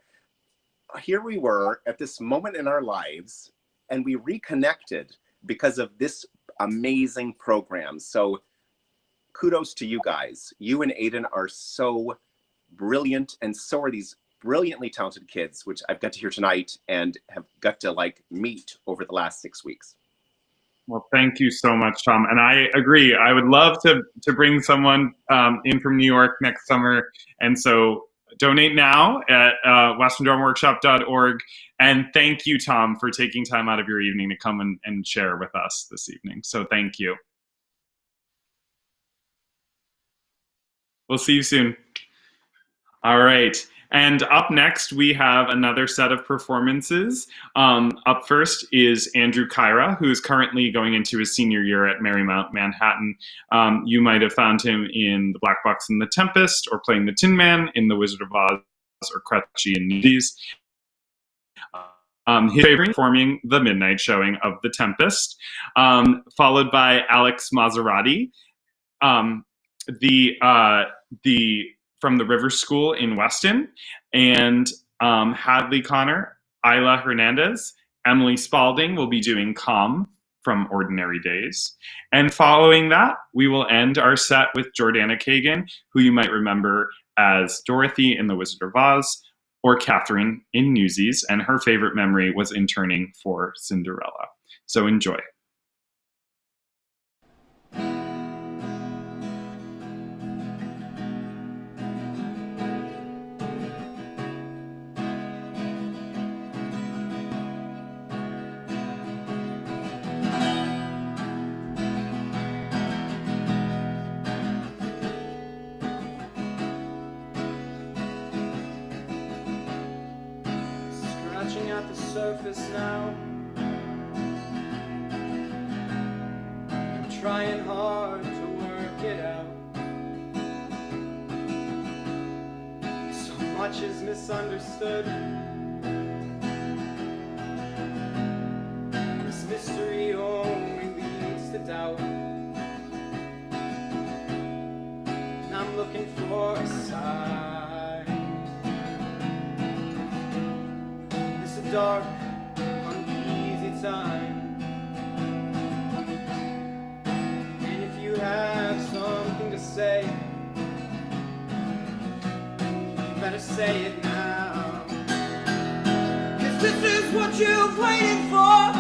here we were at this moment in our lives, and we reconnected because of this amazing program. So kudos to you guys. You and Aiden are so brilliant, and so are these brilliantly talented kids, which I've got to hear tonight and have got to like meet over the last 6 weeks. Well, thank you so much, Tom. And I agree. I would love to bring someone in from New York next summer. And so donate now at westerndramaworkshop.org. And thank you, Tom, for taking time out of your evening to come and share with us this evening. So thank you. We'll see you soon. All right. And up next, we have another set of performances. Up first is Andrew Kyra, who is currently going into his senior year at Marymount Manhattan. You might have found him in The Black Box and the Tempest, or playing the Tin Man in The Wizard of Oz, or Crutchy in Newsies. His favorite, performing the midnight showing of The Tempest, followed by Alex Maserati, from the River School in Weston, and Hadley Connor, Isla Hernandez, Emily Spalding will be doing Calm from Ordinary Days. And following that, we will end our set with Jordana Kagan, who you might remember as Dorothy in The Wizard of Oz, or Catherine in Newsies, and her favorite memory was interning for Cinderella. So enjoy. Surface now. I'm trying hard to work it out. So much is misunderstood. This mystery only leads to doubt. And I'm looking for a sign. It's a dark, uneasy time. And if you have something to say, you better say it now. 'Cause this is what you've waited for.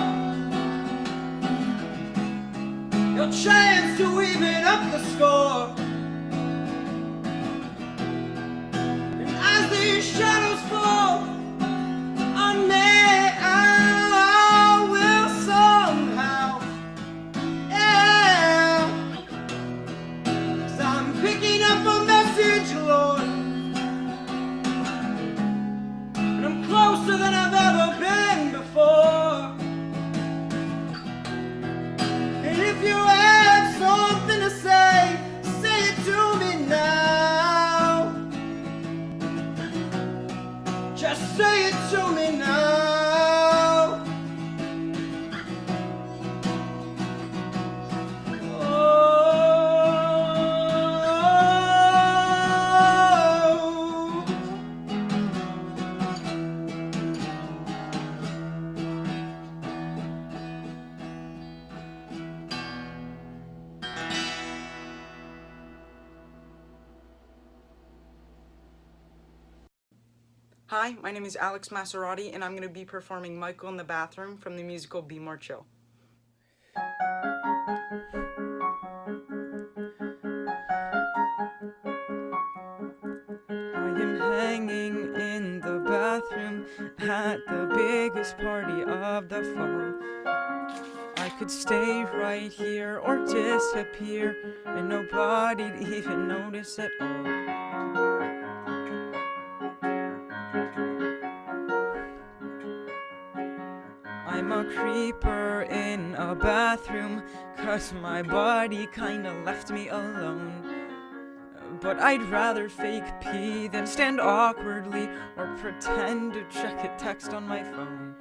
Your chance to even up the score. And as these shadows fall on me, I will somehow, yeah. 'Cause I'm picking up a message, Lord, and I'm closer than I've ever been before. And if you have something to say, say it to me now. Just say it to me now. Hi, my name is Alex Maserati, and I'm going to be performing Michael in the Bathroom from the musical Be More Chill. I am hanging in the bathroom at the biggest party of the fall. I could stay right here or disappear, and nobody'd even notice at all. I'm I'm a creeper in a bathroom, 'cause my body kinda left me alone. But I'd rather fake pee than stand awkwardly or pretend to check a text on my phone.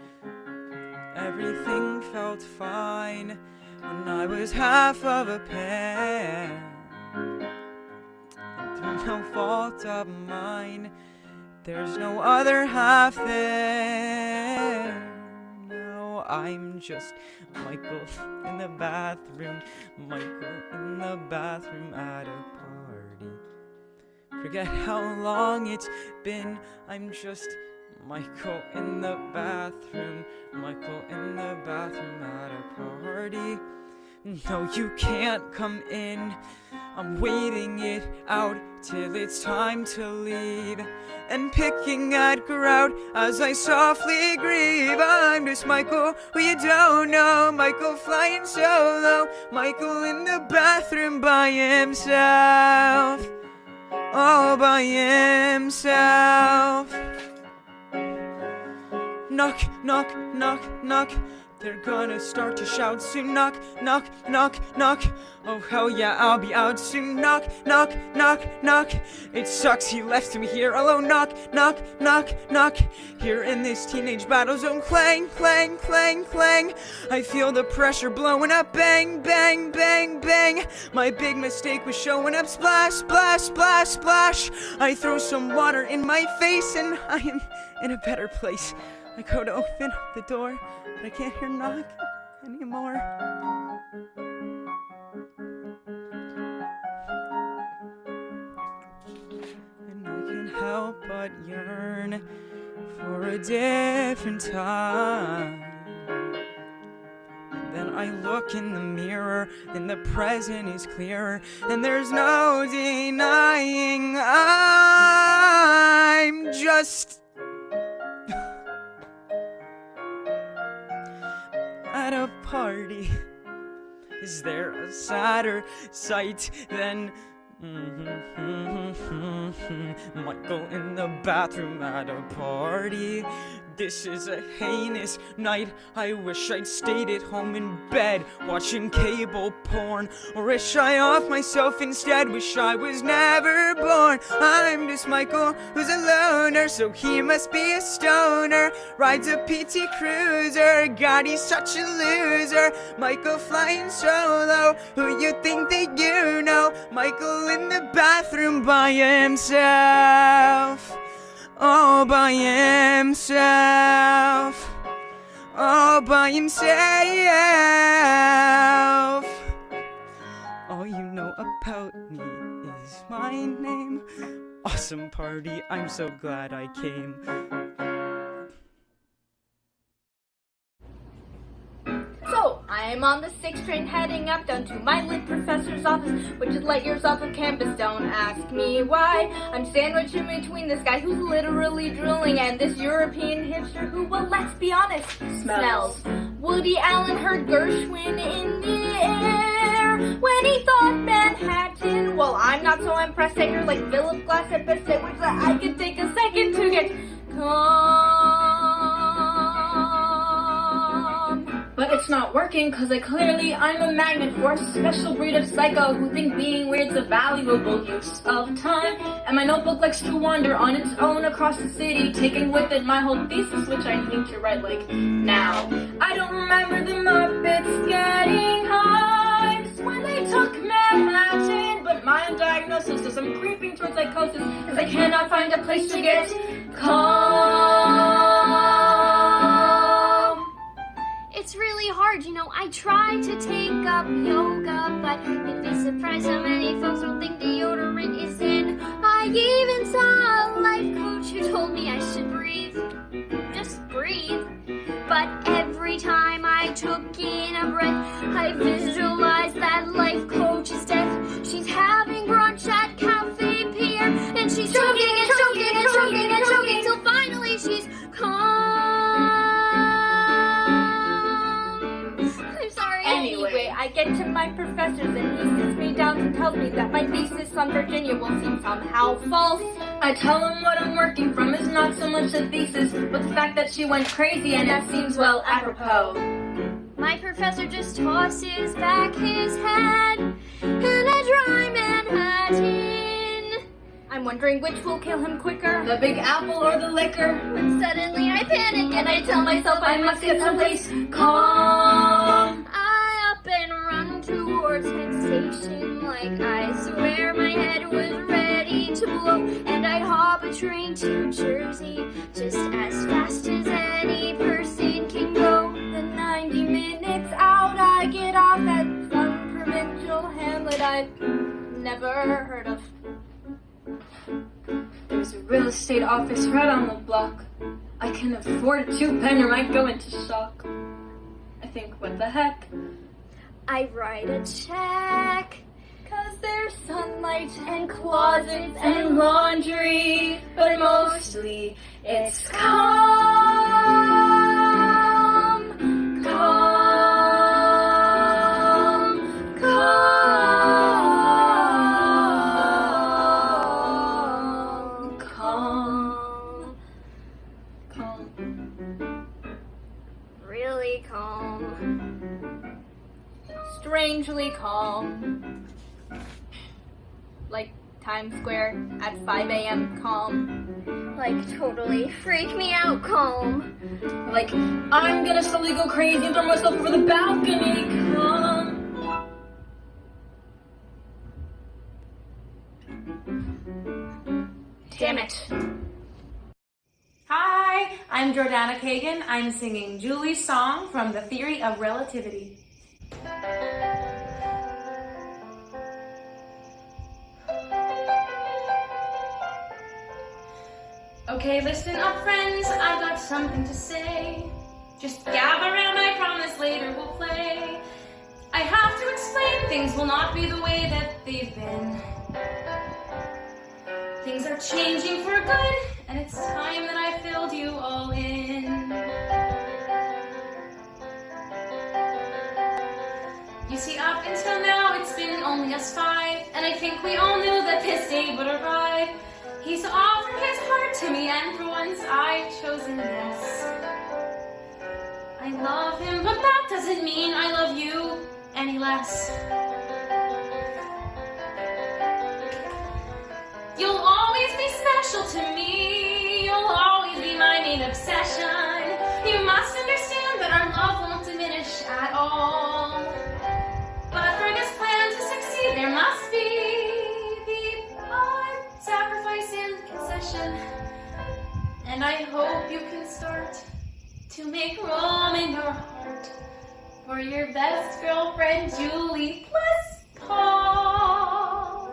Everything felt fine when I was half of a pear. Through no fault of mine, there's no other half there. Now I'm just Michael in the bathroom, Michael in the bathroom at a party. Forget how long it's been, I'm just Michael in the bathroom, Michael in the bathroom at a party. No, you can't come in, I'm waiting it out till it's time to leave, and picking at grout as I softly grieve. I'm just Michael, who you don't know, Michael flying solo, Michael in the bathroom by himself, all by himself. Knock, knock, knock, knock. They're gonna start to shout soon. Knock, knock, knock, knock. Oh hell yeah, I'll be out soon. Knock, knock, knock, knock. It sucks he left me here alone. Knock, knock, knock, knock. Here in this teenage battle zone. Clang, clang, clang, clang. I feel the pressure blowing up. Bang, bang, bang, bang. My big mistake was showing up. Splash, splash, splash, splash. I throw some water in my face and I am in a better place. I go to open up the door, but I can't hear knock anymore. And I can't help but yearn for a different time. And then I look in the mirror, and the present is clearer, and there's no denying I'm just at a party. Is there a sadder sight than Michael in the bathroom at a party? This is a heinous night. I wish I'd stayed at home in bed watching cable porn, or wish I off myself instead. Wish I was never born. I'm just Michael, who's a loner, so he must be a stoner. Rides a PT Cruiser, God, he's such a loser. Michael flying solo, who you think that you know? Michael in the bathroom by himself, all by himself, all by himself. All you know about me is my name. Awesome party, I'm so glad I came. So, I'm on the 6th train heading up down to my lit professor's office, which is light years off of campus. Don't ask me why. I'm sandwiched in between this guy who's literally drooling and this European hipster who, well, let's be honest, smells. Woody Allen heard Gershwin in the air when he thought Manhattan. Well, I'm not so impressed. I hear like Philip Glass at best, I wish that I could take a second to get but it's not working, cause I'm a magnet for a special breed of psycho who think being weird's a valuable use of time. And my notebook likes to wander on its own across the city, taking with it my whole thesis, which I need to write like now. I don't remember the Muppets getting high when they took Manhattan, but my diagnosis is I'm creeping towards psychosis, cause I cannot find a place to get calm. It's really hard, I try to take up yoga, but you'd be surprised how many folks don't think deodorant is in. I even saw a life coach who told me I should breathe. Just breathe. But every time I took in a breath, I visualized that life coach's death. She's having brunch at Cafe Pier, and she's choking and choking and choking and choking till finally she's calm. Anyway, I get to my professor's and he sits me down and tells me that my thesis on Virginia will seem somehow false. I tell him what I'm working from is not so much the thesis, but the fact that she went crazy, and that seems well apropos. My professor just tosses back his head in a dry Manhattan. I'm wondering which will kill him quicker, the Big Apple or the liquor. When suddenly I panic And I tell myself I must get someplace calm. I up and run towards Penn Station like I swear my head was ready to blow. And I'd hop a train to Jersey just as fast as any person can go. Then 90 minutes out I get off at some provincial hamlet I've never heard of. There's a real estate office right on the block. I can afford a 2-pen or might go into shock. I think, what the heck? I write a check. 'Cause there's sunlight and closets and laundry, but mostly it's calm, calm, calm, calm, calm. Really calm. Strangely calm. Like Times Square at 5 a.m. calm. Like totally freak me out calm. Like I'm gonna slowly go crazy and throw myself over the balcony calm. Damn it. Hi, I'm Jordana Kagan. I'm singing Julie's song from The Theory of Relativity. Okay, listen up, friends, I've got something to say. Just gather round, I promise later we'll play. I have to explain, things will not be the way that they've been. Things are changing for good, and it's time that I filled you all in. You see, up until now, it's been only us 5, and I think we all knew that this day would arrive. He's offered his heart to me, and for once I've chosen yes. I love him, but that doesn't mean I love you any less. You'll always be special to me. You'll always be my main obsession. You must understand that our love won't diminish at all. But for this plan to succeed, there must be the odd sacrifice and concession. And I hope you can start to make room in your heart for your best girlfriend, Julie, plus Paul.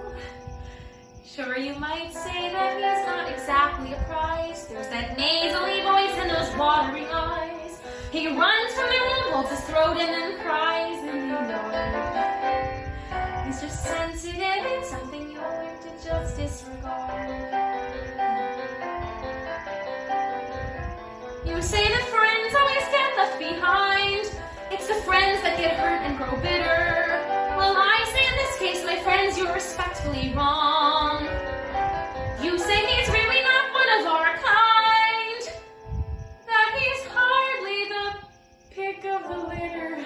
Sure, you might say that he's not exactly a prize. There's that nasally voice and those watery eyes. He runs from the room, holds his throat, and then cries, and you know it. He's just sensitive, it's something you'll learn to just disregard. You say that friends always get left behind. It's the friends that get hurt and grow bitter. Well, I say in this case, my friends, you're respectfully wrong. You say he's really not one of our kind, that he's hardly the pick of the litter.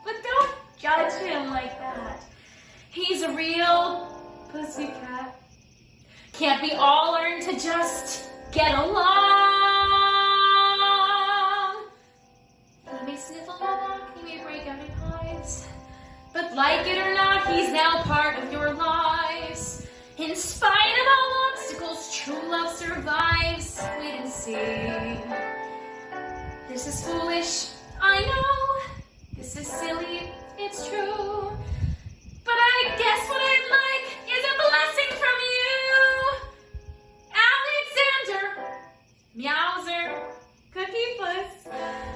But don't judge him like that. He's a real pussycat. Can't we all learn to just get along? He may sniffle a lot, he may break out in hives, but like it or not, he's now part of your lives. In spite of all obstacles, true love survives. Wait and see. This is foolish, I know. This is silly, it's true. But I guess what I'd like is a blessing from you. Alexander, Meowser, Cookie Puss,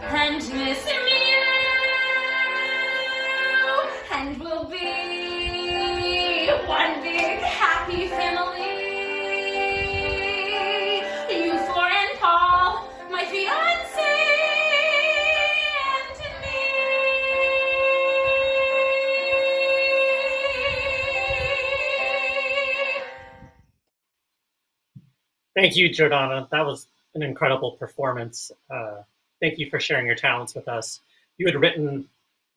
and Miss Mew. And we'll be one big happy family. You, Flor, and Paul, my fiancé, and me. Thank you, Jordana. That was an incredible performance. Thank you for sharing your talents with us. You had written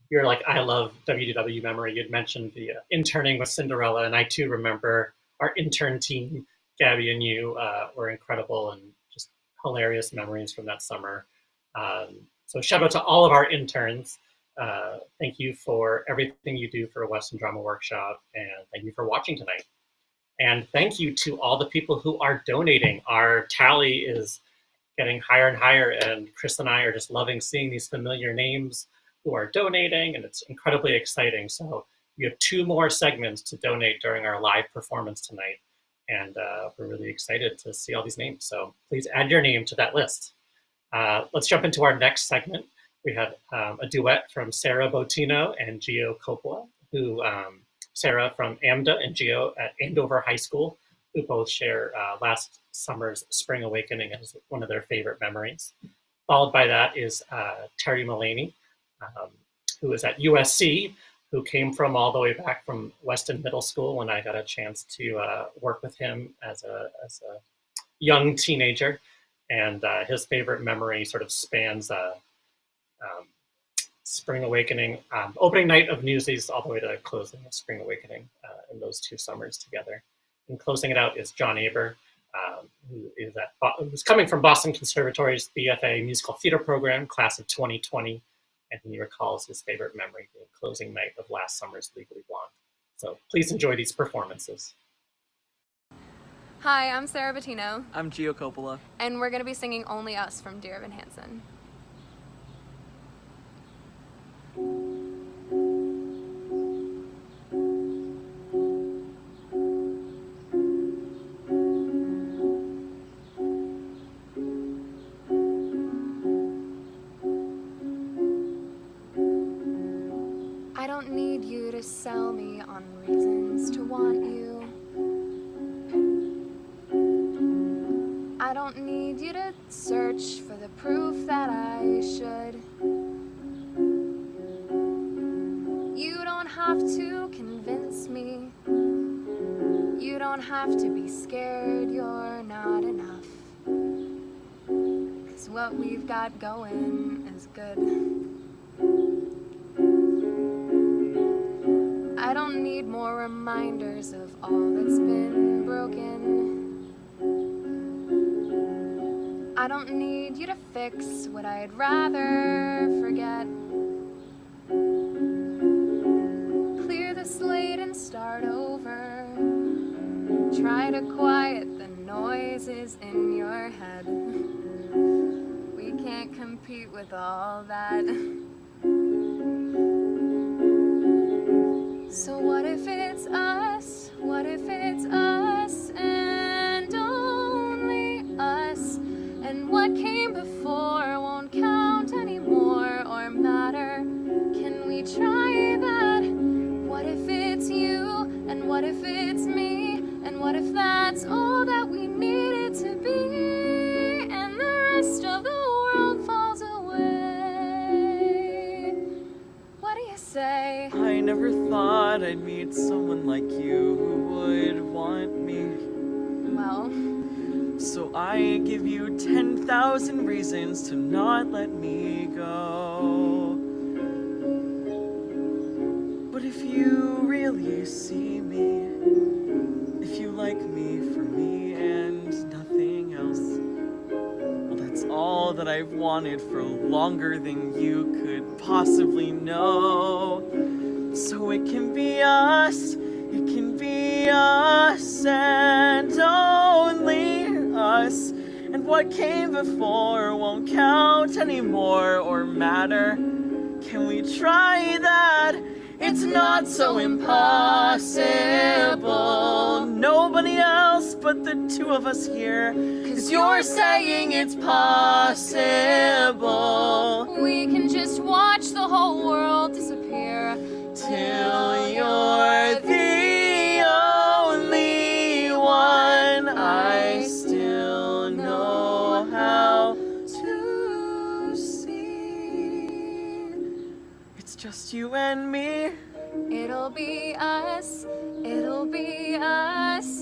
your I love WDW memory. You'd mentioned the interning with Cinderella, and I too remember our intern team, Gabby and you, were incredible and just hilarious memories from that summer. So shout out to all of our interns. Thank you for everything you do for Weston Drama Workshop, and thank you for watching tonight. And thank you to all the people who are donating. Our tally is getting higher and higher, and Chris and I are just loving seeing these familiar names who are donating, and it's incredibly exciting. So we have 2 more segments to donate during our live performance tonight, and we're really excited to see all these names. So please add your name to that list. Let's jump into our next segment. We have a duet from Sarah Botino and Gio Coppola, who Sarah from AMDA and Gio at Andover High School, who both share last summer's Spring Awakening as one of their favorite memories. Followed by that is Terry Mullaney, who is at USC, who came from all the way back from Weston Middle School when I got a chance to work with him as a young teenager. And his favorite memory sort of spans Spring Awakening, opening night of Newsies, all the way to closing of Spring Awakening in those 2 summers together. And closing it out is John Aber, who's coming from Boston Conservatory's BFA Musical Theater Program, class of 2020, and he recalls his favorite memory being closing night of last summer's Legally Blonde. So please enjoy these performances. Hi, I'm Sarah Bettino. I'm Gio Coppola. And we're going to be singing Only Us from Dear Evan Hansen. I don't need you to sell me on reasons to want you. I don't need you to search for the proof that I should. You don't have to convince me. You don't have to be scared you're not enough. 'Cause what we've got going is good. I don't need more reminders of all that's been broken. I don't need you to fix what I'd rather forget. Clear the slate and start over. Try to quiet the noises in your head. We can't compete with all that. So what if it's us? What if it's us and only us? And what came before won't count anymore or matter. Can we try that? What if it's you? And what if it's me? And what if that's all that we needed to be? And the rest of the world falls away. What do you say? I never thought I'd meet someone like you who would want me. Well, so I give you 10,000 reasons to not let me go. But if you really see me, if you like me for me and nothing else, well, that's all that I've wanted for longer than you could possibly know. So it can be us and only us. And what came before won't count anymore or matter. Can we try that? It's not so impossible. Nobody else but the 2 of us here. 'Cause you're saying it's possible. we can just watch the whole world disappear till you're the only one I still know how to see. It's just you and me. It'll be us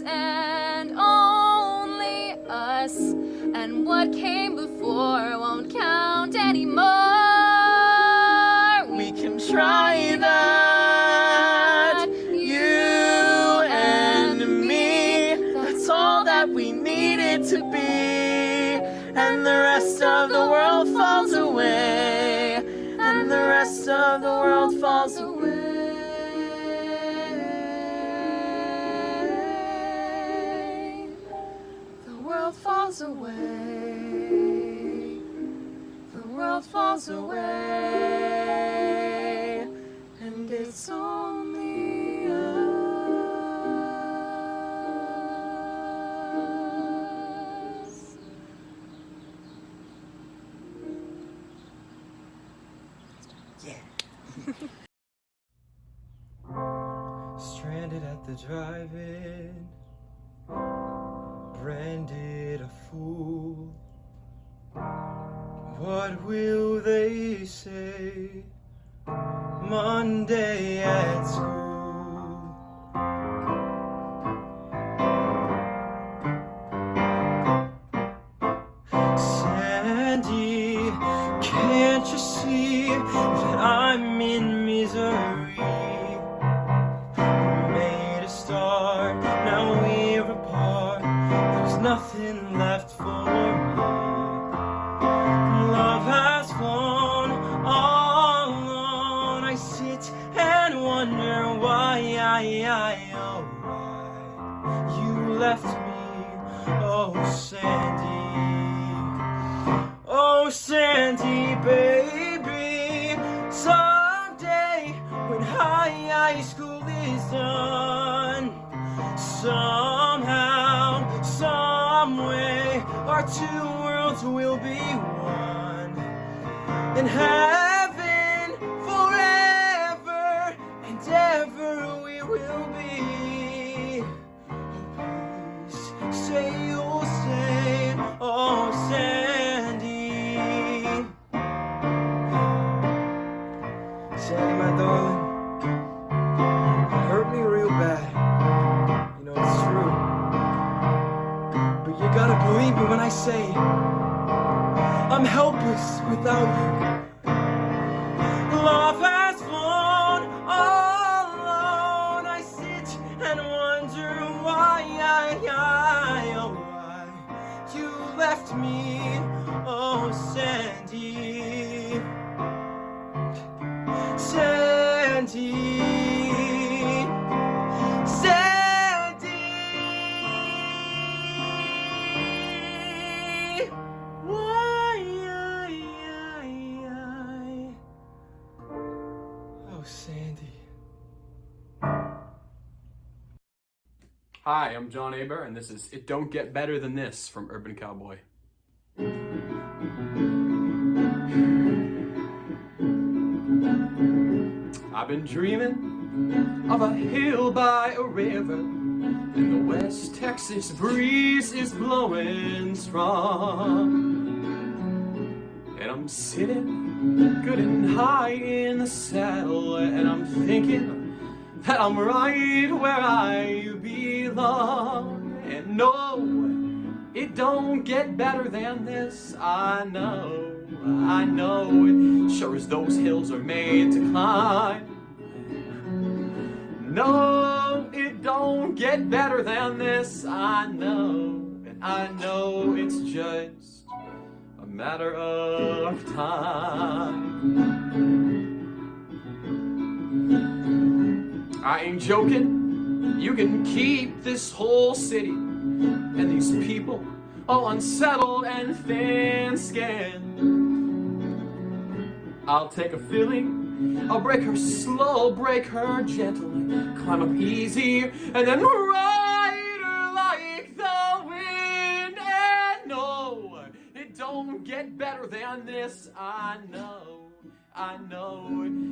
and only us. us, and what came before won't count anymore. We can try that, you and me. That's all that we needed to be, and the rest of the world falls away, and the rest of the world falls away. The world falls away, the world falls away, and it's only us. Yeah. Stranded at the drive-in, branded a fool. What will they say Monday at school? Sandy, can't you see that I'm in misery? We made a start, now we're apart. There's nothing left for me. Love has flown all alone. I sit and wonder why you left me. Oh, Sandy. Oh, Sandy, baby. Someday when high school is done, somehow, someway, our two worlds will be one. In heaven forever and ever we will be. Oh, please say you'll stay, oh Sandy. Sandy, my darling, you hurt me real bad. You know it's true. But you gotta believe me when I say I'm helpless without you. Love has flown all alone. I sit and wonder why you left me. Oh, Sandy. Sandy. Sandy. Why? Oh, Sandy. Hi, I'm John Aber, and this is It Don't Get Better Than This from Urban Cowboy. I've been dreaming of a hill by a river, and the West Texas breeze is blowing strong. And I'm sitting good and high in the saddle, and I'm thinking that I'm right where I belong. And no, it don't get better than this. I know, it sure as those hills are made to climb. No, it don't get better than this. I know, and I know it's just a matter of time. I ain't joking, you can keep this whole city and these people all unsettled and thin-skinned. I'll take a filly, I'll break her slow, break her gently, climb up easy, and then ride her like the wind. And no, it don't get better than this. I know,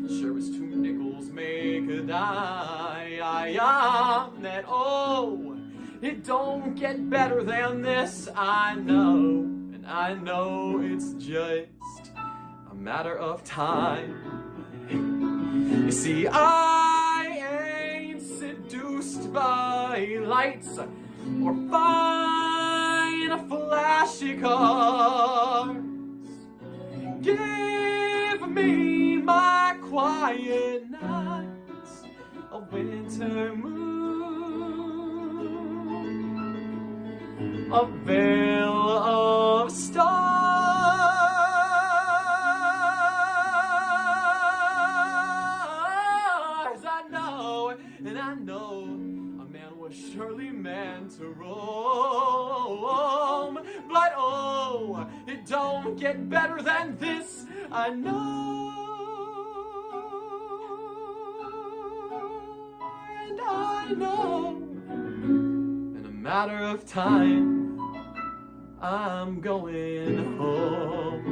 sure as two nickels make a dime. That oh, it don't get better than this. I know, and I know it's just a matter of time. You see, I ain't seduced by lights or fine flashy cars. Give me my quiet nights, a winter moon, a veil of stars. I know, a man was surely meant to roam, but oh, it don't get better than this, I know. And I know, in a matter of time, I'm going home.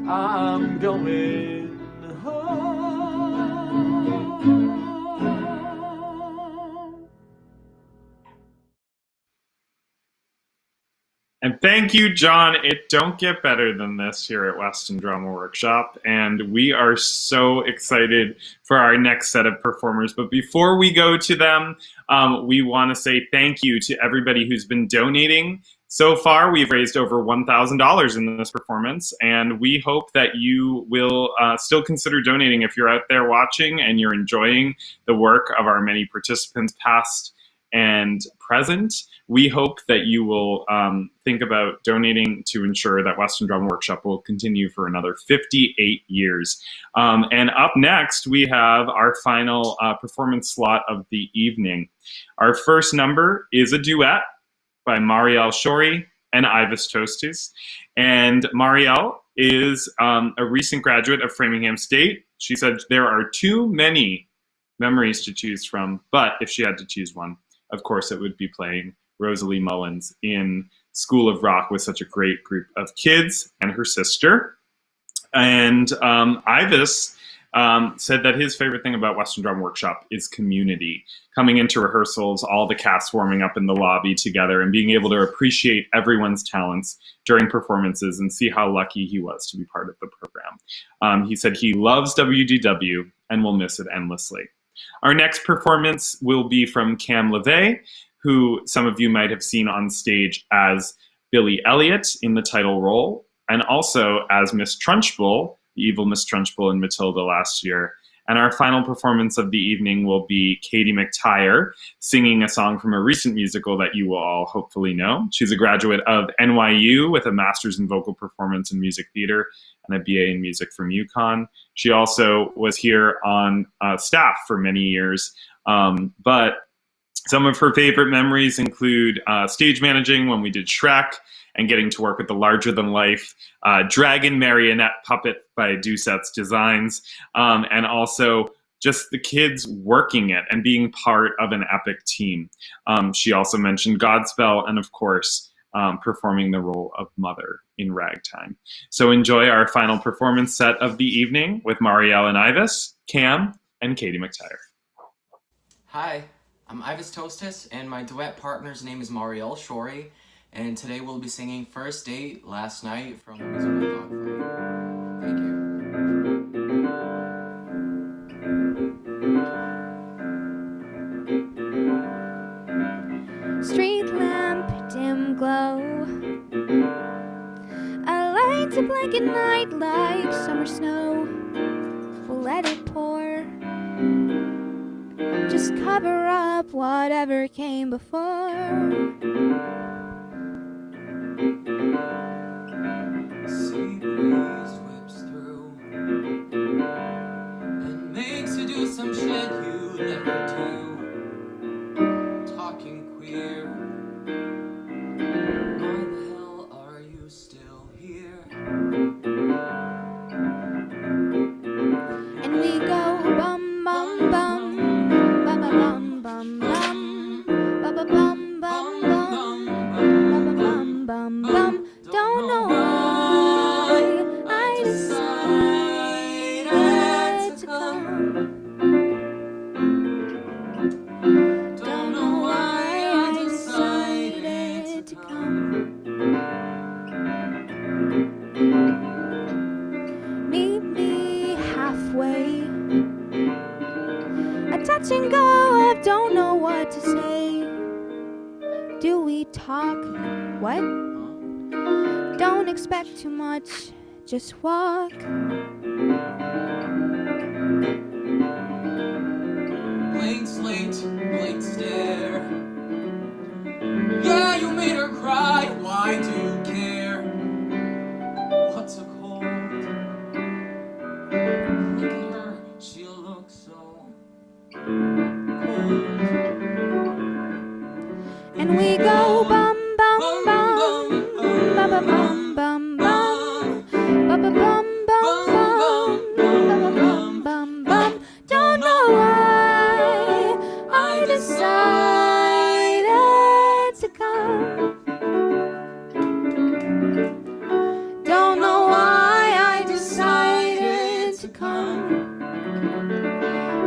I'm going home. And thank you, John. It don't get better than this here at Weston Drama Workshop. And we are so excited for our next set of performers. But before we go to them, we want to say thank you to everybody who's been donating. So far, we've raised over $1,000 in this performance, and we hope that you will still consider donating if you're out there watching and you're enjoying the work of our many participants, past and present. We hope that you will think about donating to ensure that Weston Drama Workshop will continue for another 58 years. And up next, we have our final performance slot of the evening. Our first number is a duet by Marielle Shorey and Ivis Toasties. And Marielle is a recent graduate of Framingham State. She said there are too many memories to choose from, but if she had to choose one, of course, it would be playing Rosalie Mullins in School of Rock with such a great group of kids and her sister. And Ivis said that his favorite thing about Weston Drama Workshop is community. Coming into rehearsals, all the cast warming up in the lobby together and being able to appreciate everyone's talents during performances and see how lucky he was to be part of the program. He said he loves WDW and will miss it endlessly. Our next performance will be from Cam LeVay, who some of you might have seen on stage as Billy Elliot in the title role, and also as Miss Trunchbull, the evil Miss Trunchbull in Matilda last year. And our final performance of the evening will be Katie McTire singing a song from a recent musical that you will all hopefully know. She's a graduate of NYU with a master's in vocal performance and music theater and a BA in music from UConn. She also was here on staff for many years, but some of her favorite memories include stage managing when we did Shrek, and getting to work with the larger-than-life dragon marionette puppet by Doucette's Designs, and also just the kids working it and being part of an epic team. She also mentioned Godspell and, of course, performing the role of Mother in Ragtime. So enjoy our final performance set of the evening with Marielle and Ivis, Cam, and Katie McTire. Hi, I'm Ivis Toastis, and my duet partner's name is Marielle Shorey. And today we'll be singing First Date Last Night from the musical Dogfight. Thank you. Street lamp, dim glow. I light a blanket night like summer snow. We'll let it pour. Just cover up whatever came before. Sea breeze whips through and makes you do some shit you never do. Talking queer. Why the hell are you still here? And we go bum bum bum, ba ba bum bum bum, ba ba bum bum bum, ba ba bum bum bum. Don't know why I decided to come. Don't know why I decided to come. Meet me halfway. A touch and go of don't know what to say. Do What? Don't expect too much, just walk. Blank slate, blank stare. Yeah, you made her cry, why do you care? What's a cold? Look at her, she looks so cold. And we go bum bum bum bum bum bum bum bum bum bum bum bum bum. Don't know why I decided to come. Don't know why I decided to come.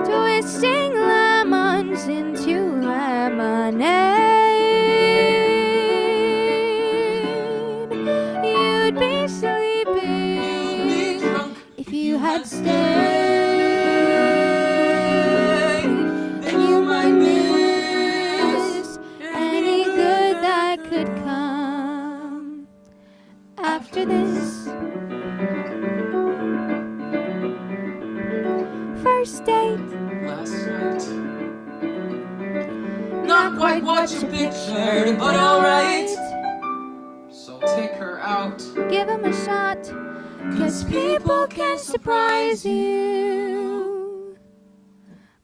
Twisting lemons into lemonade. You'd be sleeping if you had stayed. Then you might miss any good that could come after this. First date Last night. Not quite what you pictured, but alright. So take her out. Give him a shot, 'cause people can surprise you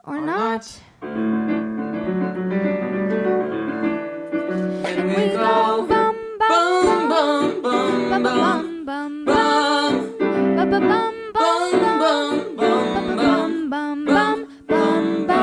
or not. And we go bum bum bum bum bum bum bum bum bum bum bum bum bum bum bum bum bum bum.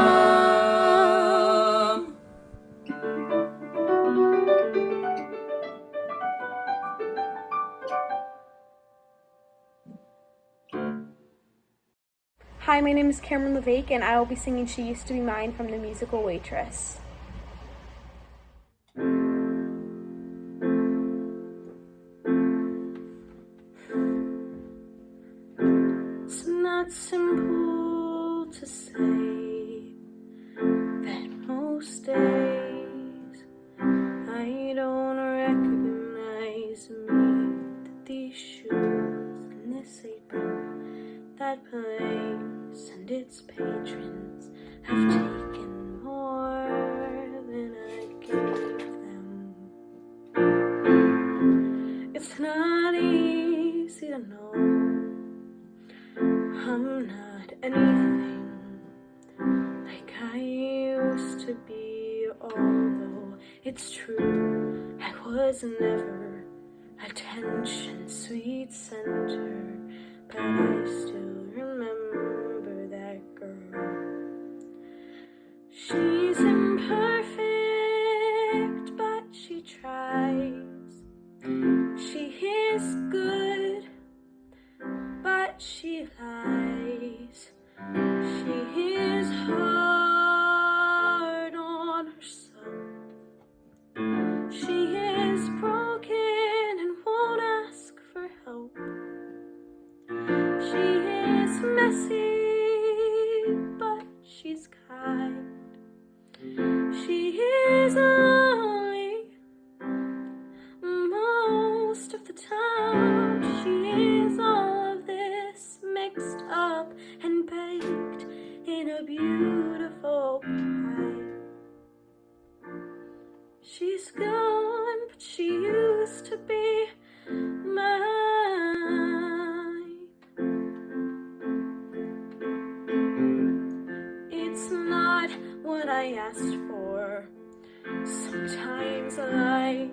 Hi, my name is Cameron LeVake, and I will be singing She Used to Be Mine from the musical Waitress. It's not simple to say that most days I don't recognize me, that these shoes and this apron, that place and its patrons have taken more than I gave them. It's not easy to know I'm not anything like I used to be, although it's true I was never attention sweet center, but I still remember that girl. She's imperfect, but she tries. She is good, but she lies. She is hard on herself. She is broken and won't ask for help. She is messy, but she's kind. She is lonely most of the time. She is all of this mixed up and baked in a beautiful pie. She's gone, but she used to be mine. It's not what I asked for. Sometimes life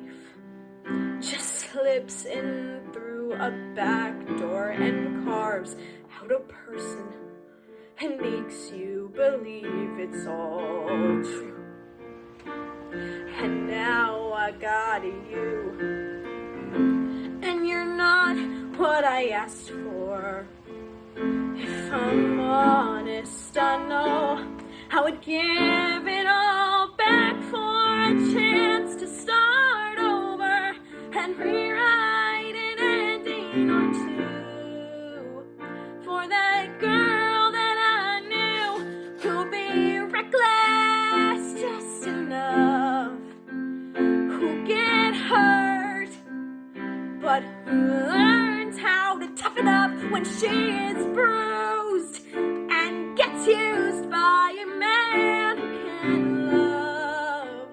just slips in through a back door and carves out a person and makes you believe it's all true. And now I got you, and you're not what I asked for. If I'm honest, I know I would give it all back for a chance to start over and rewrite an ending or two for that girl that I knew who'll be reckless just enough, who'll get hurt but learns how to toughen up when she is bruised and gets used by a man who can love.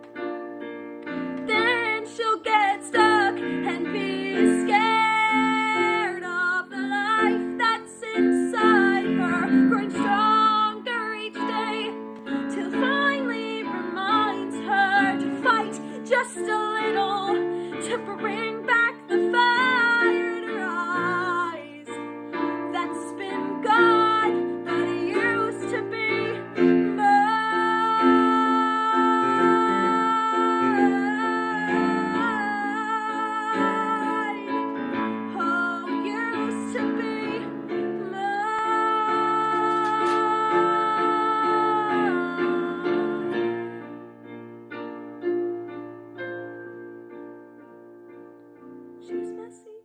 Then she'll get stuck and be scared of the life that's inside her, growing stronger each day till finally reminds her to fight just a little to bring back the fire in her eyes that's been gone but used to be mine. Oh, used to be She's messy,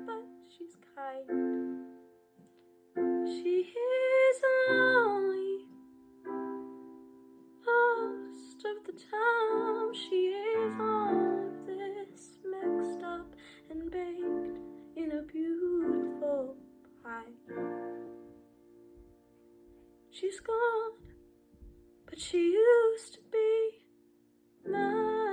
but she's kind. She is lonely most of the time. She is all of this mixed up and baked in a beautiful pie. She's gone, but she used to be mine.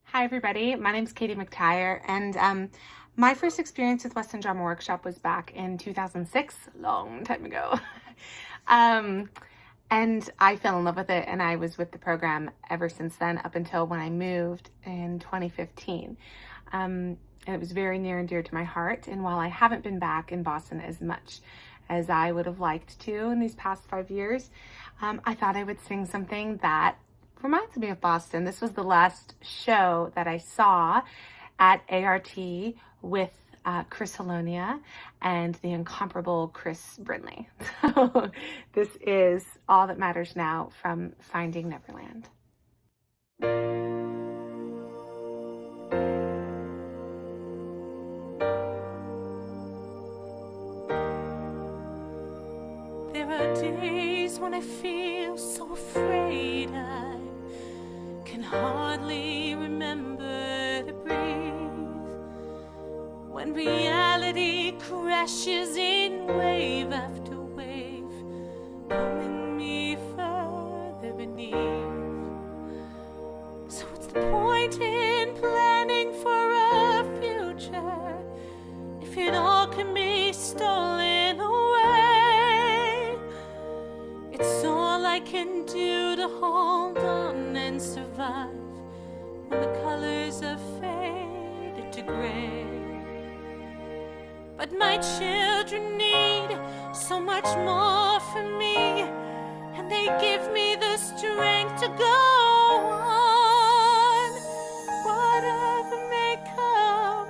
Hi everybody, my name is Katie McTire, and my first experience with Weston Drama Workshop was back in 2006, a long time ago. And I fell in love with it, and I was with the program ever since then, up until when I moved in 2015. And it was very near and dear to my heart, and while I haven't been back in Boston as much as I would have liked to in these past 5 years, I thought I would sing something that reminds me of Boston. This was the last show that I saw at ART with Chris Halonia and the incomparable Chris Brindley. So this is All That Matters Now from Finding Neverland. There are days when I feel so afraid I can hardly remember to breathe. When reality crashes in wave after wave, pulling me further beneath. So what's the point in planning for a future if it all can be stolen away? It's all I can do to hold on and survive when the colors have faded to gray. But my children need so much more from me, and they give me the strength to go on. Whatever may come,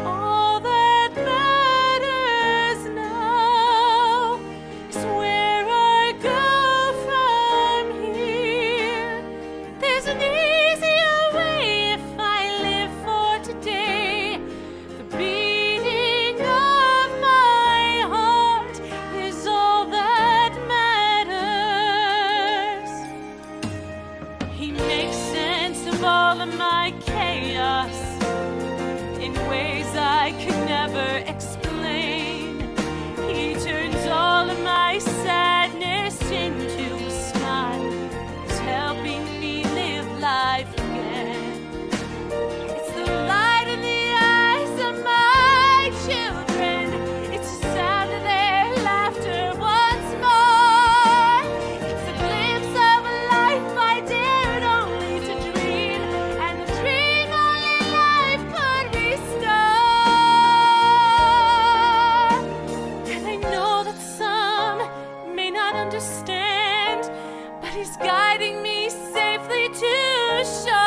all that matters now is where I go from here. There's an easier way if I live for today. The beating of my heart is all that matters. He makes sense of all of my chaos in ways I could never explain. He turns all of my sadness into a smile. He's helping me live life again. It's the light in the eyes of my children. It's the sound of their laughter once more. It's a glimpse of a life I dared only to dream, and the dream only life could restore. And I know that some may not understand, but he's guiding me safely to shore.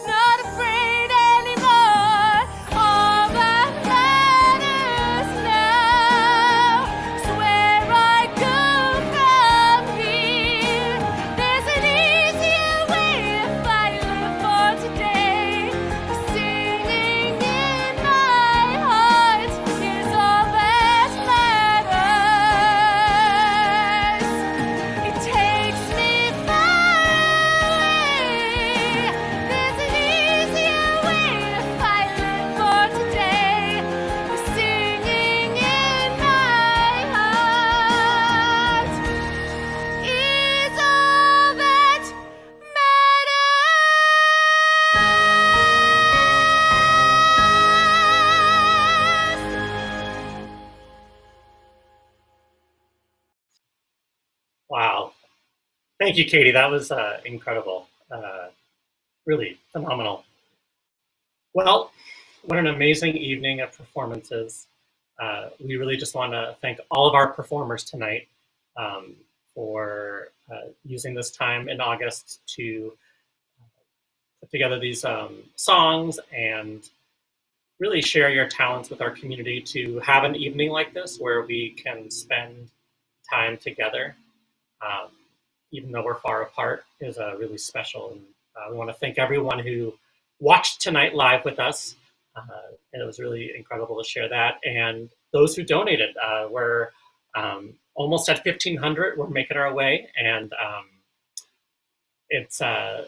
Not afraid anymore. All that matters now is where I go from here. There's an easier way if I live for today. The singing in my heart is all that matters. It takes me far away Thank you, Katie. That was incredible. Really phenomenal. Well, what an amazing evening of performances. We really just want to thank all of our performers tonight for using this time in August to put together these songs and really share your talents with our community to have an evening like this where we can spend time together, even though we're far apart, is really special. And we want to thank everyone who watched tonight live with us. It was really incredible to share that. And those who donated, we're almost at 1,500. We're making our way. And it's, we're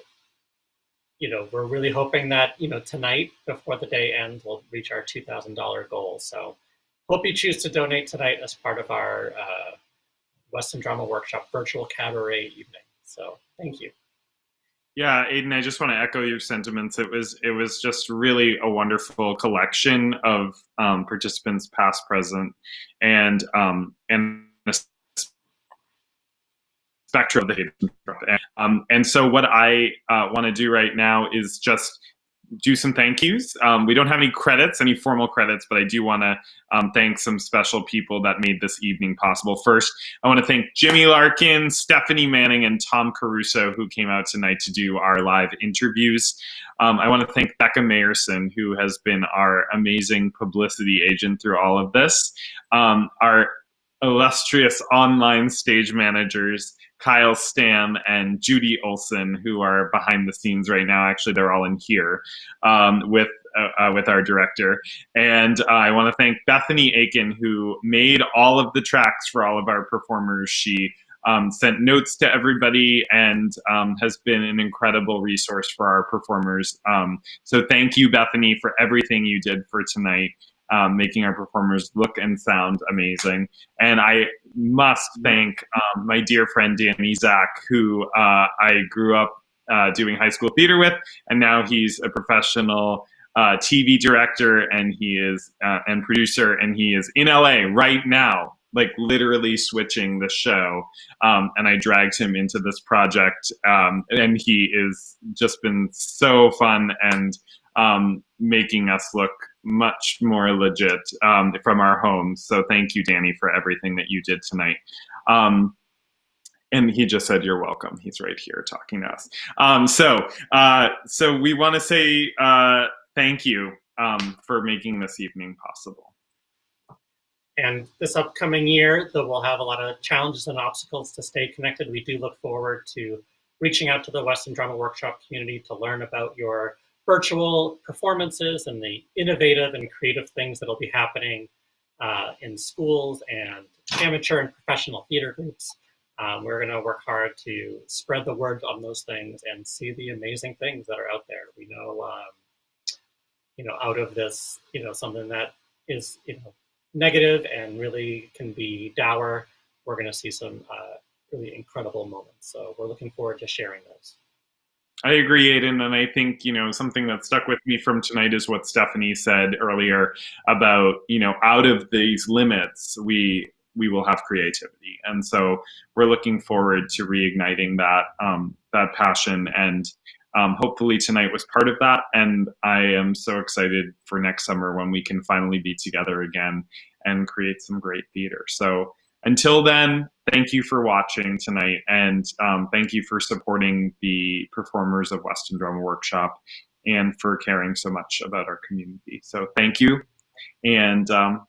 really hoping that, tonight before the day ends, we'll reach our $2,000 goal. So hope you choose to donate tonight as part of our Weston Drama Workshop virtual cabaret evening. So thank you. Yeah, Aiden, I just want to echo your sentiments. It was just really a wonderful collection of participants, past, present, and a spectrum of the and so what I want to do right now is just do some thank yous. We don't have any credits, any formal credits, but I do want to thank some special people that made this evening possible. First, I want to thank Jimmy Larkin, Stephanie Manning, and Tom Caruso, who came out tonight to do our live interviews. I want to thank Becca Mayerson, who has been our amazing publicity agent through all of this. Our illustrious online stage managers, Kyle Stam and Judy Olson, who are behind the scenes right now. Actually, they're all in here with our director. And I want to thank Bethany Aiken, who made all of the tracks for all of our performers. She sent notes to everybody and has been an incredible resource for our performers. So thank you, Bethany, for everything you did for tonight. Making our performers look and sound amazing. And I must thank my dear friend Danny Zach, who I grew up doing high school theater with, and now he's a professional TV director and he is and producer, and he is in LA right now, like literally switching the show. And I dragged him into this project, and he is just been so fun and making us look much more legit from our homes. So thank you, Danny, for everything that you did tonight. And he just said, you're welcome. He's right here talking to us. So we want to say thank you for making this evening possible. And this upcoming year, though we'll have a lot of challenges and obstacles to stay connected, we do look forward to reaching out to the Weston Drama Workshop community to learn about your virtual performances and the innovative and creative things that'll be happening in schools and amateur and professional theater groups. We're going to work hard to spread the word on those things and see the amazing things that are out there. We know, out of this, something that is, negative and really can be dour, we're going to see some really incredible moments. So we're looking forward to sharing those. I agree, Aiden, and I think, something that stuck with me from tonight is what Stephanie said earlier about, out of these limits, we will have creativity. And so we're looking forward to reigniting that passion, and hopefully tonight was part of that. And I am so excited for next summer when we can finally be together again and create some great theater. So until then, thank you for watching tonight, and thank you for supporting the performers of Weston Drama Workshop and for caring so much about our community. So thank you, and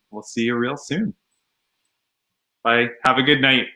we'll see you real soon. Bye. Have a good night.